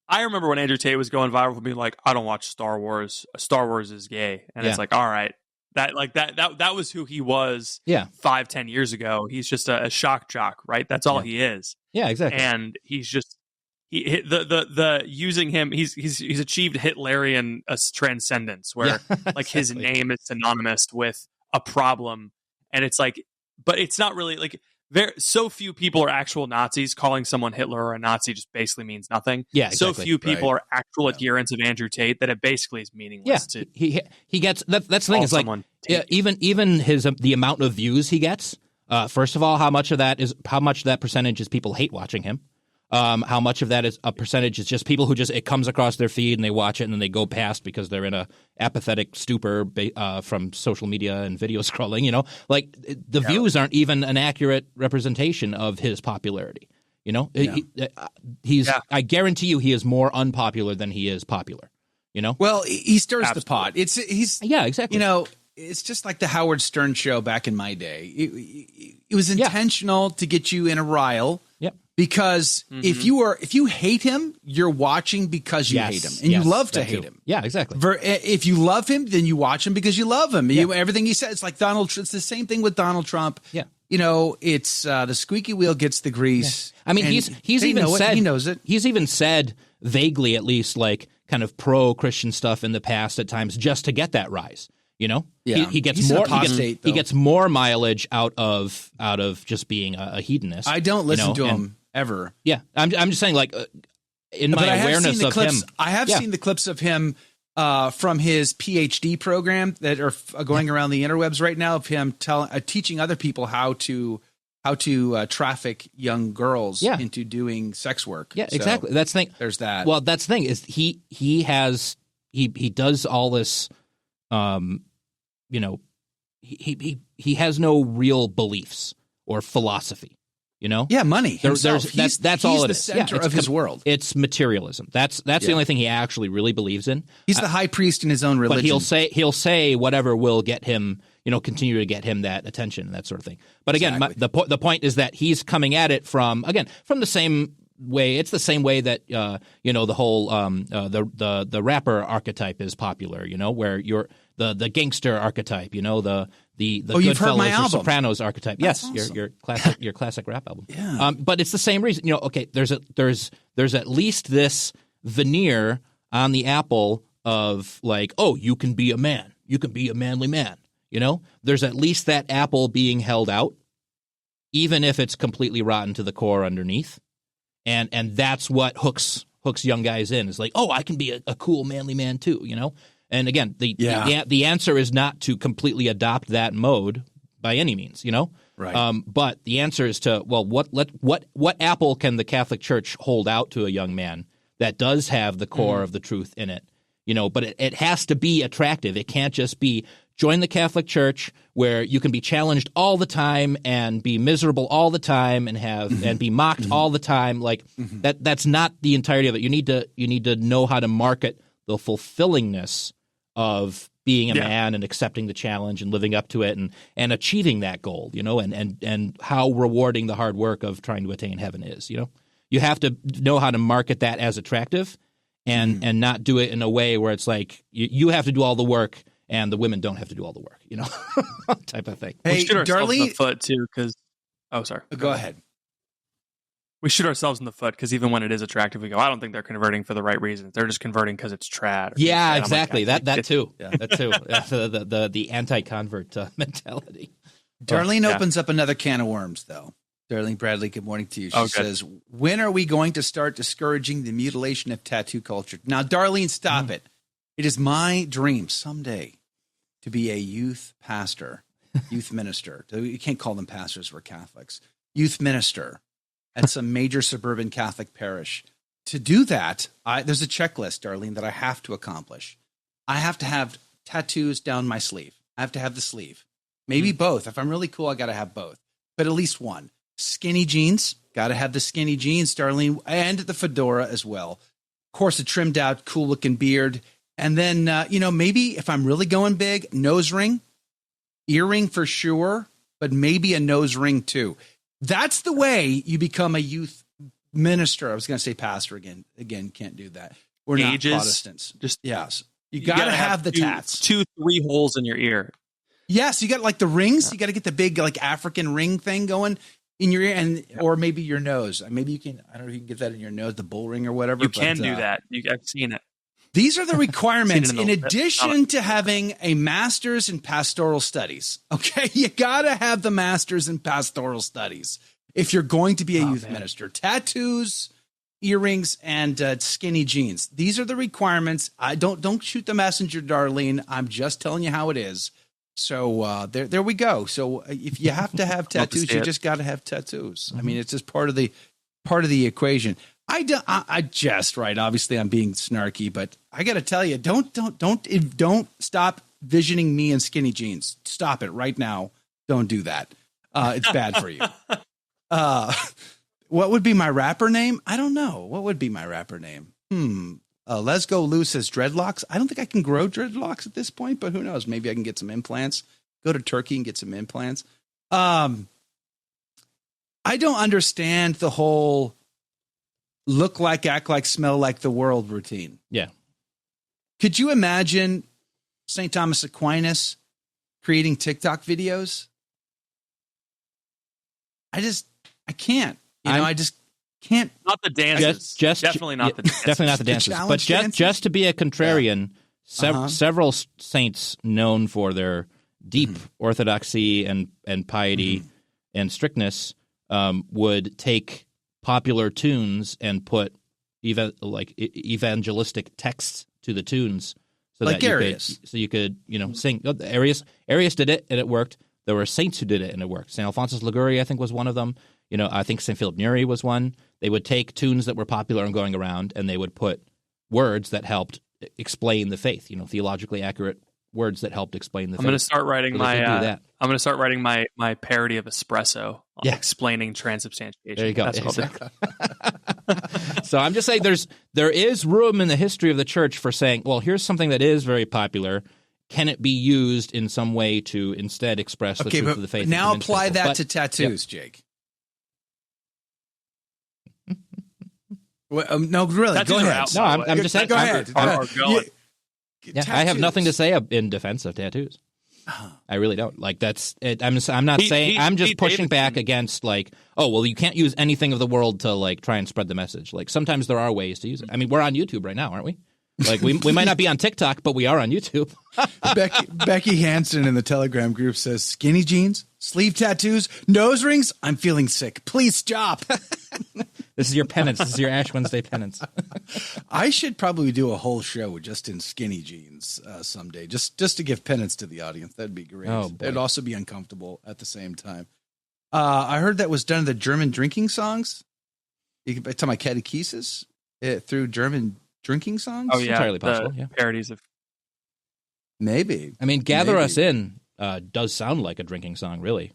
I remember when Andrew Tate was going viral for being like, I don't watch Star Wars. Star Wars is gay. And it's like, all right. That was who he was 5-10 years ago. He's just a shock jock, right? That's all he is. Yeah, exactly. And he's just the using him, he's achieved Hitlerian transcendence where like his name is synonymous with a problem. And it's like, but it's not really like so few people are actual Nazis. Calling someone Hitler or a Nazi just basically means nothing. Yeah, exactly. So few people are actual adherents of Andrew Tate that it basically is meaningless. Yeah, he gets that's the thing. It's like even the amount of views he gets. First of all, how much of that percentage is people hate watching him? How much of that is a percentage is just people who it comes across their feed and they watch it and then they go past because they're in a apathetic stupor from social media and video scrolling. Like the views aren't even an accurate representation of his popularity. I guarantee you he is more unpopular than he is popular. Well, he stirs the pot. Exactly. It's just like the Howard Stern show back in my day. It was intentional to get you in a rile. Yep. Because if you hate him, you're watching because you hate him, and you love to hate him. Yeah, exactly. If you love him, then you watch him because you love him. Everything he says, it's like Donald. It's the same thing with Donald Trump. Yeah. It's the squeaky wheel gets the grease. Yeah. I mean, he's even said he knows it. He's even said vaguely, at least, like kind of pro-Christian stuff in the past at times, just to get that rise. He gets more. He gets more mileage out of just being a hedonist. I don't listen to him ever. Yeah, I'm just saying, like in my awareness of him, I have seen the clips of him from his PhD program that are going around the interwebs right now of him teaching other people how to traffic young girls into doing sex work. Yeah, exactly. That's the thing. There's that. Well, that's the thing is he does all this. He has no real beliefs or philosophy. Money. That's all it is. He's the center of his world. It's materialism. That's the only thing he actually really believes in. He's the high priest in his own religion. But he'll say whatever will get him, continue to get him that attention and that sort of thing. But again, the point is that he's coming at it from the same way. It's the same way that the whole the rapper archetype is popular. Where you're the gangster archetype. The Goodfellas or Sopranos archetype. Yes, awesome. your classic rap album. Yeah. But it's the same reason. There's at least this veneer on the apple of like, oh, you can be a man. You can be a manly man. There's at least that apple being held out, even if it's completely rotten to the core underneath. And that's what hooks young guys in. It's like, oh, I can be a cool manly man too. And again, the answer is not to completely adopt that mode by any means, Right. But the answer is to what apple can the Catholic Church hold out to a young man that does have the core of the truth in it, But it has to be attractive. It can't just be join the Catholic Church where you can be challenged all the time and be miserable all the time and and be mocked all the time. Like that's not the entirety of it. You need to know how to market the fulfillingness of being a man and accepting the challenge and living up to it and achieving that goal, and how rewarding the hard work of trying to attain heaven is, You have to know how to market that as attractive and not do it in a way where it's like you have to do all the work and the women don't have to do all the work, type of thing. Hey, we shoot ourselves in the foot too because Go ahead. We shoot ourselves in the foot because even when it is attractive, we go, I don't think they're converting for the right reasons. They're just converting because it's trad. Yeah, exactly. That too. Yeah. That too. The anti-convert mentality. Darlene opens up another can of worms, though. Darlene Bradley, good morning to you. She says, when are we going to start discouraging the mutilation of tattoo culture? Now, Darlene, stop it. It is my dream someday to be a youth pastor, youth minister. You can't call them pastors, we're Catholics. Youth minister at some major suburban Catholic parish. To do that, there's a checklist, Darlene, that I have to accomplish. I have to have tattoos down my sleeve. I have to have the sleeve. Maybe both. If I'm really cool, I got to have both. But at least one. Skinny jeans. Got to have the skinny jeans, Darlene, and the fedora as well. Of course, a trimmed out, cool looking beard. And then, maybe if I'm really going big, nose ring, earring for sure, but maybe a nose ring too. That's the way you become a youth minister. I was going to say pastor again. Again, can't do that. We're not Protestants. Just yes. You got to have the tats. 2-3 holes in your ear. Yes, you got like the rings. You got to get the big like African ring thing going in your ear, and or maybe your nose. Maybe you can. I don't know if you can get that in your nose, the bull ring or whatever. You can do that. I've seen it. These are the requirements in addition to having a master's in pastoral studies. Okay, you got to have the master's in pastoral studies if you're going to be a youth minister. Tattoos, earrings, and skinny jeans. These are the requirements. I don't shoot the messenger, Darlene. I'm just telling you how it is. So there we go. So if you have to have tattoos, you just got to have tattoos. Mm-hmm. I mean, it's just part of the equation. I just right. Obviously, I'm being snarky, but I got to tell you, don't stop visioning me in skinny jeans. Stop it right now. Don't do that. It's bad for you. What would be my rapper name? I don't know. What would be my rapper name? Les Go Loose has dreadlocks. I don't think I can grow dreadlocks at this point, but who knows? Maybe I can get some implants. Go to Turkey and get some implants. I don't understand the whole look like, act like, smell like the world routine. Yeah. Could you imagine St. Thomas Aquinas creating TikTok videos? I can't. I just can't. Not the dances. Definitely not the dances. Definitely not the dances. But just to be a contrarian, several saints known for their deep orthodoxy and piety and strictness would take popular tunes and put evangelistic texts to the tunes, so like that Arius. you could sing. Arius did it and it worked. There were saints who did it and it worked. St. Alphonsus Liguori, I think, was one of them. I think St. Philip Neri was one. They would take tunes that were popular and going around, and they would put words that helped explain the faith. Theologically accurate words that helped explain the faith. I'm going to start writing I'm going to start writing my parody of Espresso, explaining transubstantiation. There you go. That's exactly. So I'm just saying, there is room in the history of the church for saying, well, here's something that is very popular. Can it be used in some way to instead express the truth of the faith? Now apply that to tattoos, Jake. Well, no, really. Tattoos go ahead. No, I'm just saying. Go ahead. I have nothing to say in defense of tattoos. I really don't. That's it. I'm not saying. I'm just pushing back against you can't use anything of the world to try and spread the message. Sometimes there are ways to use it. I mean, we're on YouTube right now, aren't we? We might not be on TikTok, but we are on YouTube. Becky Hansen in the Telegram group says, skinny jeans, sleeve tattoos, nose rings. I'm feeling sick. Please stop. This is your penance. This is your Ash Wednesday penance. I should probably do a whole show just in skinny jeans someday, just to give penance to the audience. That'd be great. Oh, boy. It'd also be uncomfortable at the same time. I heard that was done in the German drinking songs. You can tell my catechesis through German drinking songs. Oh yeah, entirely possible. Yeah, parodies of. Maybe. I mean, Gather Us In does sound like a drinking song. Really,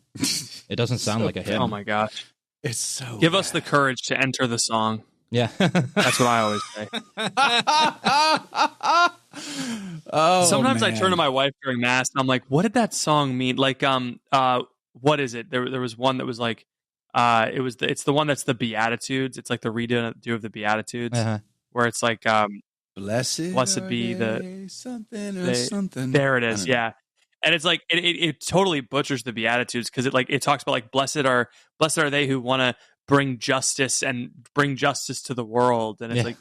it doesn't sound like a hymn. Oh my gosh. It's so Give us the courage to enter the song. Yeah. That's what I always say. Sometimes I turn to my wife during Mass and I'm like, what did that song mean? What is it? There was one that was it's the one that's the Beatitudes. It's like the redo of the Beatitudes, where it's like, blessed be the something. There it is. Yeah. And it's like it totally butchers the Beatitudes because it talks about blessed are they who want to bring justice to the world, and it's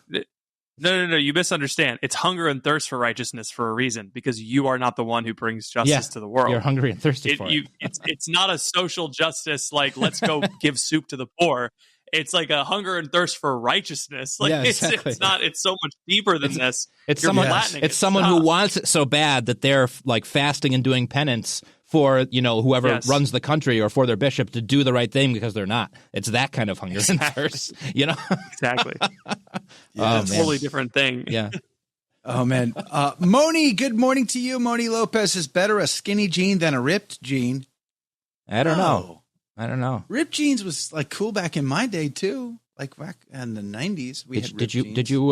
no, you misunderstand. It's hunger and thirst for righteousness for a reason, because you are not the one who brings justice to the world. You're hungry and thirsty for it. It's not a social justice let's go give soup to the poor. It's like a hunger and thirst for righteousness. Exactly. It's so much deeper than this. It's someone who wants it so bad that they're fasting and doing penance for whoever runs the country or for their bishop to do the right thing because they're not. It's that kind of hunger and thirst. Exactly. It's a totally different thing. Yeah. Oh man, Moni. Good morning to you, Moni Lopez. Is better a skinny jean than a ripped jean? I don't know. Ripped jeans was cool back in my day too. Back in the 90s, did you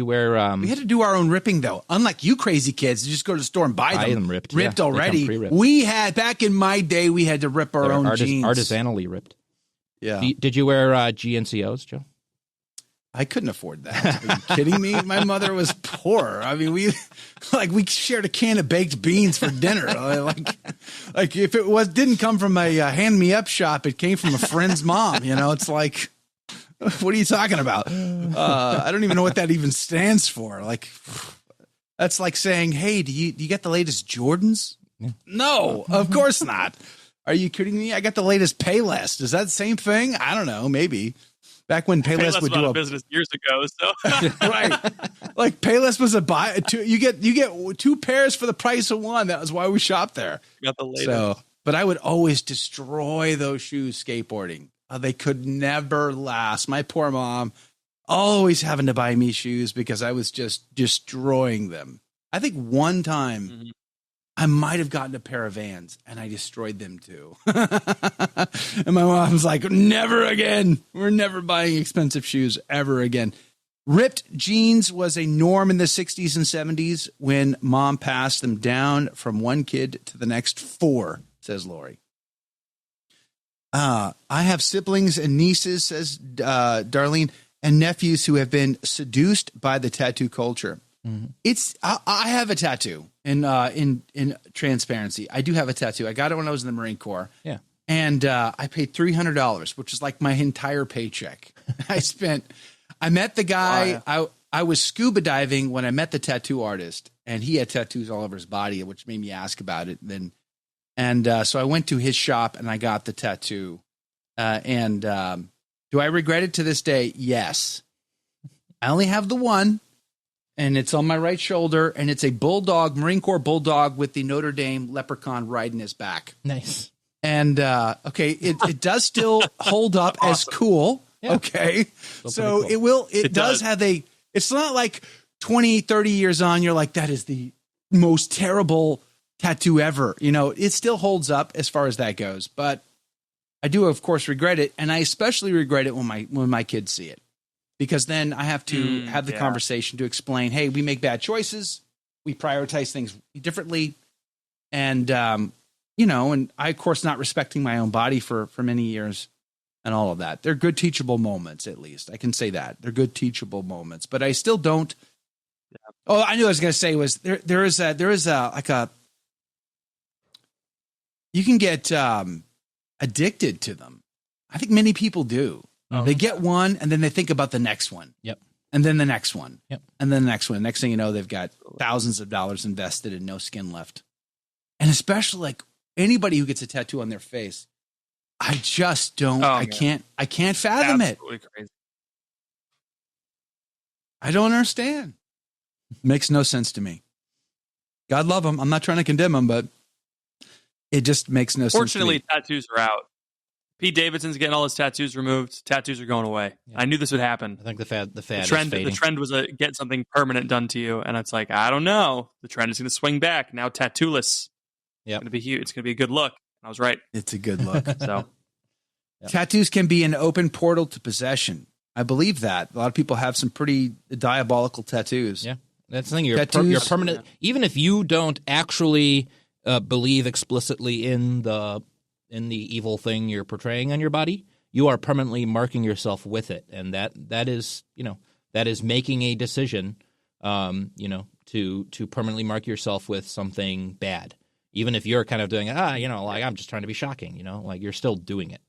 wear? We had to do our own ripping though. Unlike you crazy kids, you just go to the store and buy them ripped already. We had back in my day, we had to rip our own jeans, artisanally ripped. Yeah. Did you wear GNCOs, Joe? I couldn't afford that. Are you kidding me? My mother was poor. I mean, we shared a can of baked beans for dinner. Like if it didn't come from a hand me up shop, it came from a friend's mom. It's like, what are you talking about? I don't even know what that even stands for. Like, that's like saying, hey, do you get the latest Jordans? Yeah. No, of course not. Are you kidding me? I got the latest Payless. Is that the same thing? I don't know. Maybe. Back when Payless would do a business years ago, so right, like Payless was you get 2 pairs for the price of one. That was why we shopped there. Got the latest. So, but I would always destroy those shoes skateboarding. They could never last. My poor mom always having to buy me shoes because I was just destroying them. I think one time I might have gotten a pair of Vans and I destroyed them too. And my mom's like, never again. We're never buying expensive shoes ever again. Ripped jeans was a norm in the 60s and 70s when mom passed them down from one kid to the next 4, says Lori. I have siblings and nieces, says Darlene, and nephews who have been seduced by the tattoo culture. Mm-hmm. I have a tattoo in transparency. I do have a tattoo. I got it when I was in the Marine Corps. Yeah. And I paid $300, which is like my entire paycheck. I met the guy. Oh, yeah. I was scuba diving when I met the tattoo artist, and he had tattoos all over his body, which made me ask about it. So I went to his shop and I got the tattoo. Do I regret it to this day? Yes. I only have the one. And it's on my right shoulder, and it's a bulldog, Marine Corps bulldog with the Notre Dame leprechaun riding his back. Nice. And, it does still hold up awesome. As cool. Yeah. Okay. So cool. It does have it's not like 20, 30 years on, you're like, that is the most terrible tattoo ever. It still holds up as far as that goes. But I do, of course, regret it. And I especially regret it when my kids see it. Because then I have to have the conversation to explain, hey, we make bad choices. We prioritize things differently. And, and I, of course, not respecting my own body for many years and all of that. They're good teachable moments, at least. I can say that. They're good teachable moments. But I still don't. Yeah. Oh, I knew what I was going to say was there is you can get addicted to them. I think many people do. They get one, and then they think about the next one. Yep. And then the next one. Yep. And then the next one. Next thing you know, they've got thousands of dollars invested and no skin left. And especially like anybody who gets a tattoo on their face, I just don't. I can't fathom Absolutely it. Crazy. I don't understand. Makes no sense to me. God love them. I'm not trying to condemn them, but it just makes no sense. Fortunately, tattoos are out. Pete Davidson's getting all his tattoos removed. Tattoos are going away. Yeah. I knew this would happen. I think the fad is fading. The trend was get something permanent done to you, and it's like, I don't know. The trend is going to swing back now. Tattooless. Yeah, it's going to be huge. It's going to be a good look. I was right. It's a good look. So, tattoos can be an open portal to possession. I believe that a lot of people have some pretty diabolical tattoos. Yeah, that's the thing. You're permanent, even if you don't actually believe explicitly in the evil thing you're portraying on your body, you are permanently marking yourself with it. And that is making a decision, to permanently mark yourself with something bad. Even if you're kind of doing, I'm just trying to be shocking, like you're still doing it.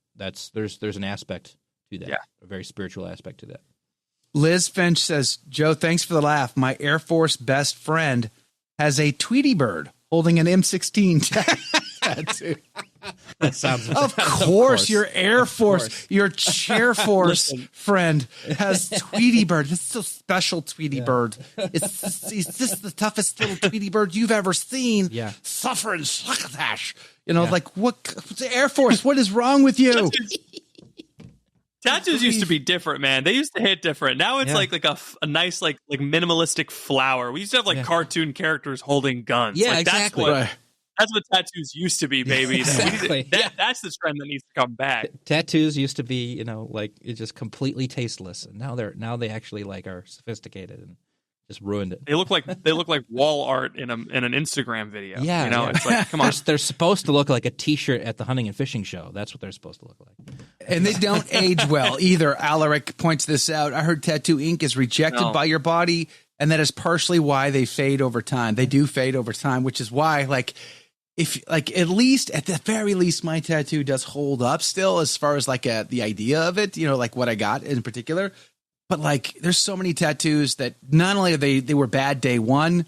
There's an aspect to that, a very spiritual aspect to that. Liz Finch says, Joe, thanks for the laugh. My Air Force best friend has a Tweety bird holding an M16 tattoo. That sounds of course, your Air Force, your Chair Force friend has Tweety bird. This is a special Tweety bird. It's just the toughest little Tweety bird you've ever seen. Yeah, suffering succotash. Like what? The Air Force? What is wrong with you? Tattoos used to be different, man. They used to hit different. Now it's like a nice like minimalistic flower. We used to have cartoon characters holding guns. Yeah, exactly. That's what tattoos used to be, baby. Exactly. That's the trend that needs to come back. Tattoos used to be, it's just completely tasteless, and now they actually are sophisticated and Just ruined it. They look like wall art in an Instagram video. Yeah, It's like, come on. They're supposed to look like a T-shirt at the hunting and fishing show. That's what they're supposed to look like. And they don't age well either. Alaric points this out. I heard tattoo ink is rejected by your body, and that is partially why they fade over time. They do fade over time, which is why, at the very least, my tattoo does hold up still as far as the idea of it, like what I got in particular. But there's so many tattoos that not only are they were bad day one,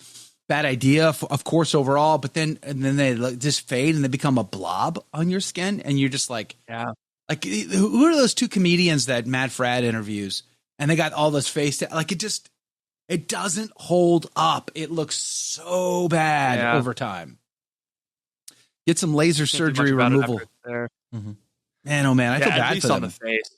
bad idea, of course, overall, but then they just fade and they become a blob on your skin. And you're just who are those two comedians that Matt Fradd interviews? And they got all those face, it doesn't hold up. It looks so bad over time. Get some laser surgery removal. Mm-hmm. Man, oh man, I feel bad for them. On the face.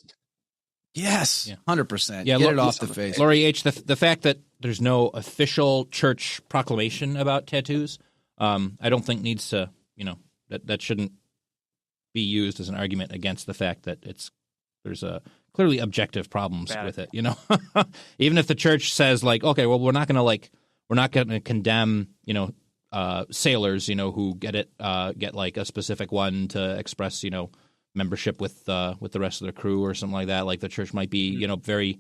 Yes, 100%. Yeah, get it off the face. Laurie H., the fact that there's no official church proclamation about tattoos, I don't think needs to, that shouldn't be used as an argument against the fact that there's a clearly objective problems with it. Even if the church says okay, well, we're not going to condemn, sailors, who get a specific one to express, membership with the rest of the crew or something like that. Like the church might be, very,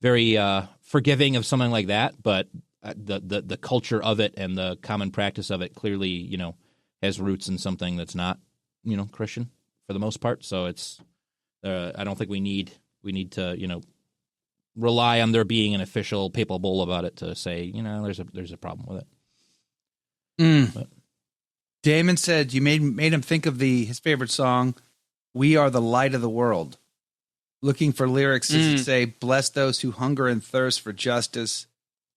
very forgiving of something like that, but the culture of it and the common practice of it clearly, has roots in something that's not, Christian for the most part. So it's, I don't think we need to, rely on there being an official papal bull about it to say, there's a problem with it. But. Damon said you made him think of his favorite song, "We Are the Light of the World." Looking for lyrics that say, "Bless those who hunger and thirst for justice.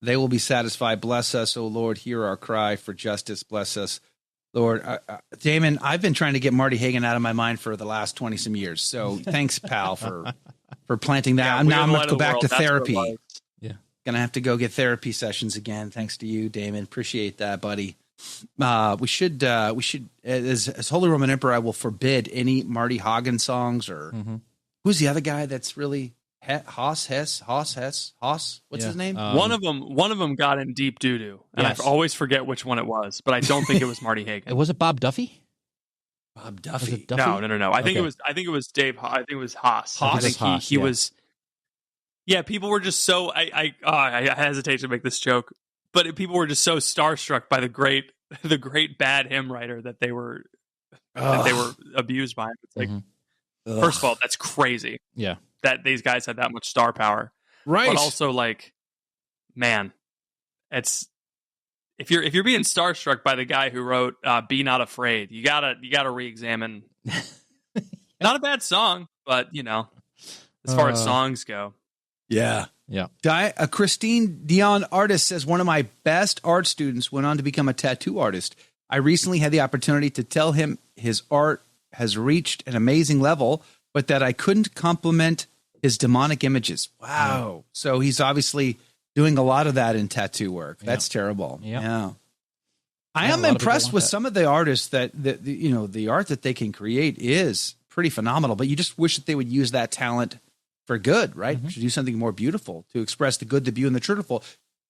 They will be satisfied. Bless us, O Lord. Hear our cry for justice. Bless us, Lord." Damon, I've been trying to get Marty Hagen out of my mind for the last 20-some years. So thanks, pal, for planting that. Now I'm going to go back to therapy. Yeah. Going to have to go get therapy sessions again. Thanks to you, Damon. Appreciate that, buddy. We should as Holy Roman Emperor, I will forbid any Marty Hagen songs or who's the other guy that's really Haas? What's his name? One of them got in deep doo-doo, and I always forget which one it was, but I don't think it was Marty Hagen. Was it Bob Duffy? Bob Duffy? No. I think it was Dave. I think it was Haas. I think he was. Yeah, people were just so. I hesitate to make this joke, but people were just so starstruck by the great bad hymn writer that they were abused by him. It's like, first of all, that's crazy. Yeah, that these guys had that much star power, right? But also, man, it's if you're being starstruck by the guy who wrote "Be Not Afraid," you gotta re-examine. Not a bad song, but as far as songs go, yeah. Christine Dion Artist says, one of my best art students went on to become a tattoo artist. I recently had the opportunity to tell him his art has reached an amazing level, but that I couldn't compliment his demonic images. Wow. So he's obviously doing a lot of that in tattoo work. That's terrible. Yeah. I am impressed with some of the artists that the art that they can create is pretty phenomenal, but you just wish that they would use that talent for good, right? To do something more beautiful, to express the good, the beautiful, and the truthful.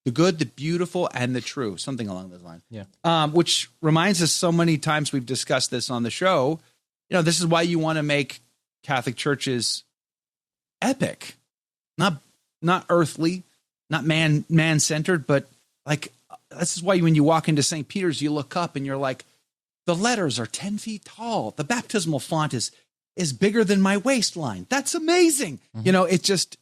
The good, the beautiful, and the true. Something along those lines. Yeah. Which reminds us, so many times we've discussed this on the show. This is why you want to make Catholic churches epic, not earthly, not man-centered, but this is why when you walk into St. Peter's, you look up and you're like, the letters are 10 feet tall. The baptismal font is bigger than my waistline. That's amazing. It's just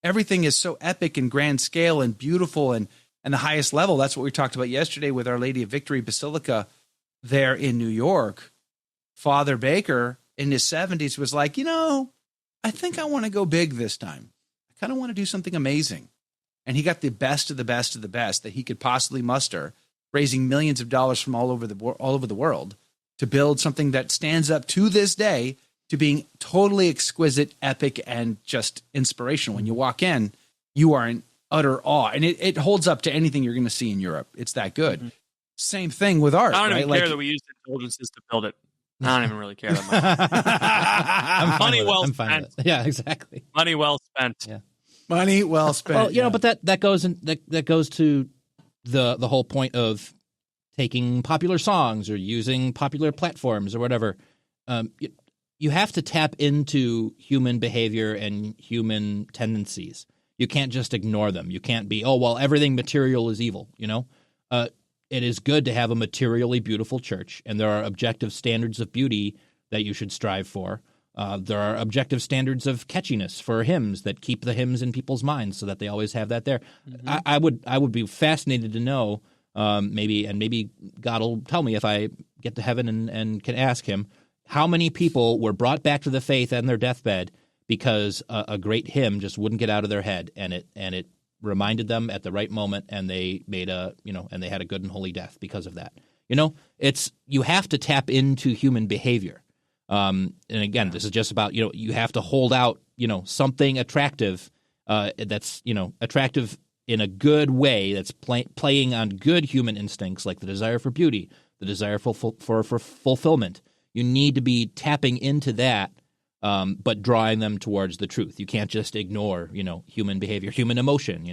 everything is so epic and grand scale and beautiful and the highest level. That's what we talked about yesterday with Our Lady of Victory Basilica there in New York. Father Baker in his 70s was like, I think I want to go big this time. I kind of want to do something amazing. And he got the best of the best of the best that he could possibly muster, raising millions of dollars from all over the world to build something that stands up to this day to being totally exquisite, epic, and just inspirational. When you walk in, you are in utter awe. And it holds up to anything you're going to see in Europe. It's that good. Same thing with art. I don't right? even care that we used indulgences to build it. I don't even really care that much. Money well spent. Yeah, exactly. Money well spent. Yeah. Money well spent. Well, you know, but that goes to the whole point of taking popular songs or using popular platforms or whatever. You have to tap into human behavior and human tendencies. You can't just ignore them. You can't be, everything material is evil, you know? It is good to have a materially beautiful church, and there are objective standards of beauty that you should strive for. There are objective standards of catchiness for hymns that keep the hymns in people's minds so that they always have that there. Mm-hmm. I would be fascinated to know, maybe God will tell me if I get to heaven and can ask him, how many people were brought back to the faith on their deathbed because a great hymn just wouldn't get out of their head, and it reminded them at the right moment, and they made and they had a good and holy death because of that. You know, you have to tap into human behavior. And again, this is just about, you have to hold out, something attractive, that's, attractive in a good way, that's playing on good human instincts, like the desire for beauty, the desire for fulfillment. You need to be tapping into that, but drawing them towards the truth. You can't just ignore, human behavior, human emotion,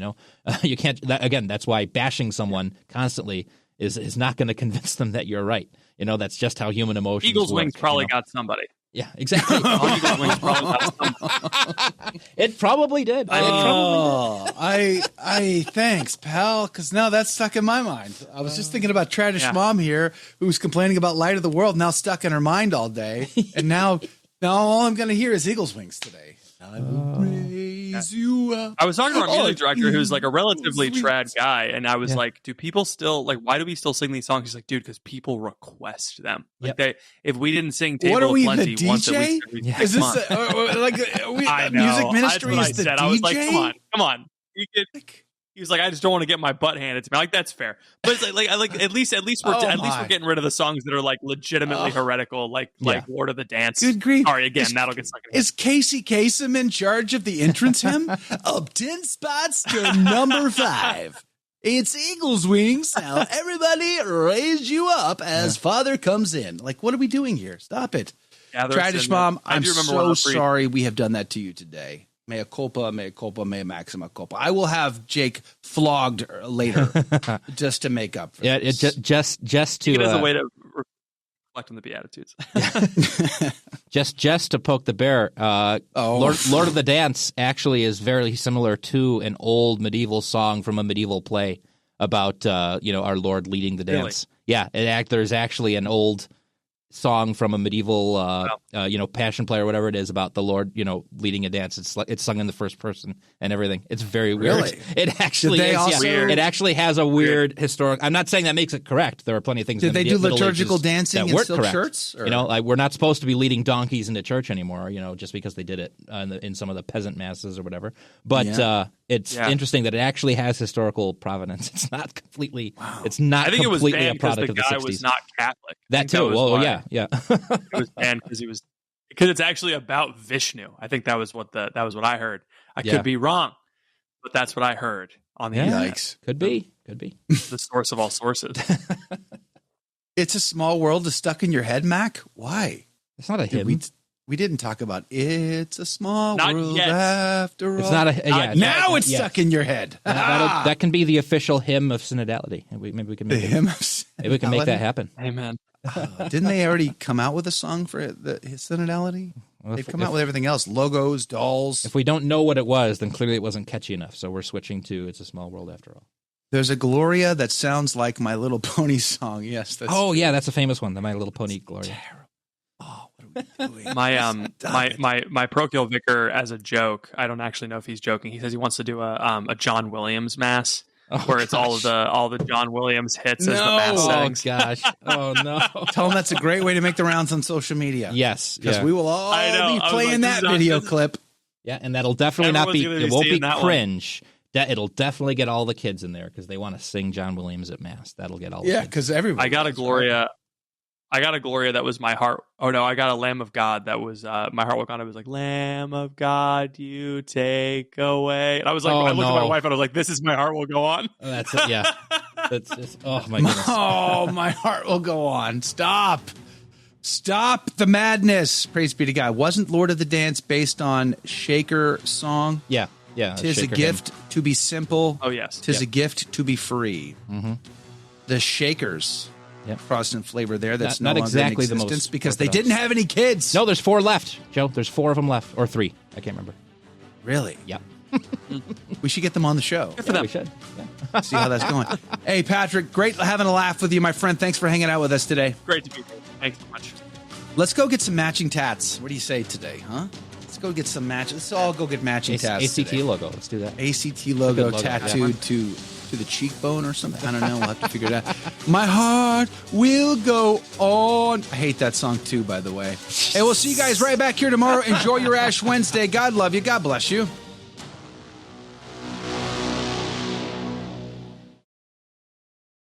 you can't, that's why bashing someone constantly is not going to convince them that you're right. That's just how human emotions Eagles work, Wings probably got somebody. Yeah, exactly. Eagles Wings probably got somebody. It probably did. Thanks, pal, because now that's stuck in my mind. I was just thinking about Tradish Mom here, who's complaining about Light of the World, now stuck in her mind all day, and now all I'm going to hear is Eagles Wings today. I will raise you up. I was talking to our music director, who's like a relatively trad guy, and I was like, "Do people still why do we still sing these songs?" He's like, "Dude, because people request them. Like if we didn't sing Table of Plenty once a week, is this music ministry? Is the DJ? I was like, come on. He was like, I just don't want to get my butt handed to me. Like, that's fair, but it's at least we're getting rid of the songs that are like legitimately heretical, like Lord of the Dance. Good grief! Sorry, again, that'll get stuck in. Is Casey Kasem in charge of the entrance hymn? Up 10 spots to number 5. It's Eagles Wings. Now everybody raise you up as Father comes in. Like, what are we doing here? Stop it. Tradish Mom, I'm so sorry we have done that to you today. Mea culpa, mea maxima culpa. I will have Jake flogged later just to make up for this. Just to... as a way to reflect on the Beatitudes. just to poke the bear, Lord of the Dance actually is very similar to an old medieval song from a medieval play about, our Lord leading the dance. Really? Yeah, there's actually an old song from a medieval, passion play or whatever it is about the Lord, leading a dance. It's sung in the first person and everything. It's very weird. Really? It actually is. Yeah. It actually has a weird historic. I'm not saying that makes it correct. There are plenty of things. Did they do liturgical dancing in silk shirts? Or? We're not supposed to be leading donkeys into church anymore. just because they did it in some of the peasant masses or whatever. But it's interesting that it actually has historical provenance. It's not completely. Wow. It's not. I think completely it was banned a product because the guy was not Catholic. That too. Well, yeah. It was banned because it's actually about Vishnu. I think that was what I heard. I could be wrong, but that's what I heard on the internet. Yikes. Could be. The source of all sources. It's a Small World is stuck in your head, Mac. Why? It's not a hymn. We didn't talk about It's a Small World after all. It's not a. Now it's stuck in your head. That can be the official hymn of synodality. Maybe we can make hymn of synodality. Maybe we can make that happen. Amen. Didn't they already come out with a song for the synodality? Well, they've come out with everything else. Logos, dolls. If we don't know what it was, then clearly it wasn't catchy enough. So we're switching to It's a Small World after all. There's a Gloria that sounds like My Little Pony song. Yes. That's a famous one. The My Little Pony Gloria. Terrible. Oh, what are we doing? My parochial vicar, as a joke, I don't actually know if he's joking. He says he wants to do a John Williams mass. Where it's all the John Williams hits as the mass settings. Oh gosh! Oh no! Tell them that's a great way to make the rounds on social media. Yes, because we will all be playing that video clip. Yeah, and that'll definitely not be. It won't be cringe. It'll definitely get all the kids in there because they want to sing John Williams at mass. That'll get all. The kids. Because everybody. I got a Gloria that was my heart. Oh no, I got a Lamb of God that was my heart will go on. It was like, Lamb of God, you take away. And I was like, I looked at my wife and I was like, this is my heart will go on. Oh, that's it. Yeah. That's just, oh my goodness. Oh, my heart will go on. Stop the madness. Praise be to God. Wasn't Lord of the Dance based on Shaker song? Yeah. Yeah. Tis a shaker gift to be simple. Oh, yes. Tis Yep. a gift to be free. Mm-hmm. The Shakers. Yep. Protestant flavor there. That's Not no longer exactly in the existence most because they orthodox. didn't have any kids. No, there's 4 left, Joe. There's 4 of them left. Or 3. I can't remember. Really? Yep. We should get them on the show. Yeah, we should. Yeah. See how that's going. Hey, Patrick, great having a laugh with you, my friend. Thanks for hanging out with us today. Great to be here. Thanks so much. Let's go get some matching tats. What do you say today, huh? Let's go get some match. Let's all go get matching tats. ACT today. logo. Let's do that. ACT logo, logo, tattooed to the cheekbone or something. I don't know. We'll have to figure it out. My heart will go on. I hate that song too, by the way. Hey, we'll see you guys right back here tomorrow. Enjoy your Ash Wednesday. God love you. God bless you.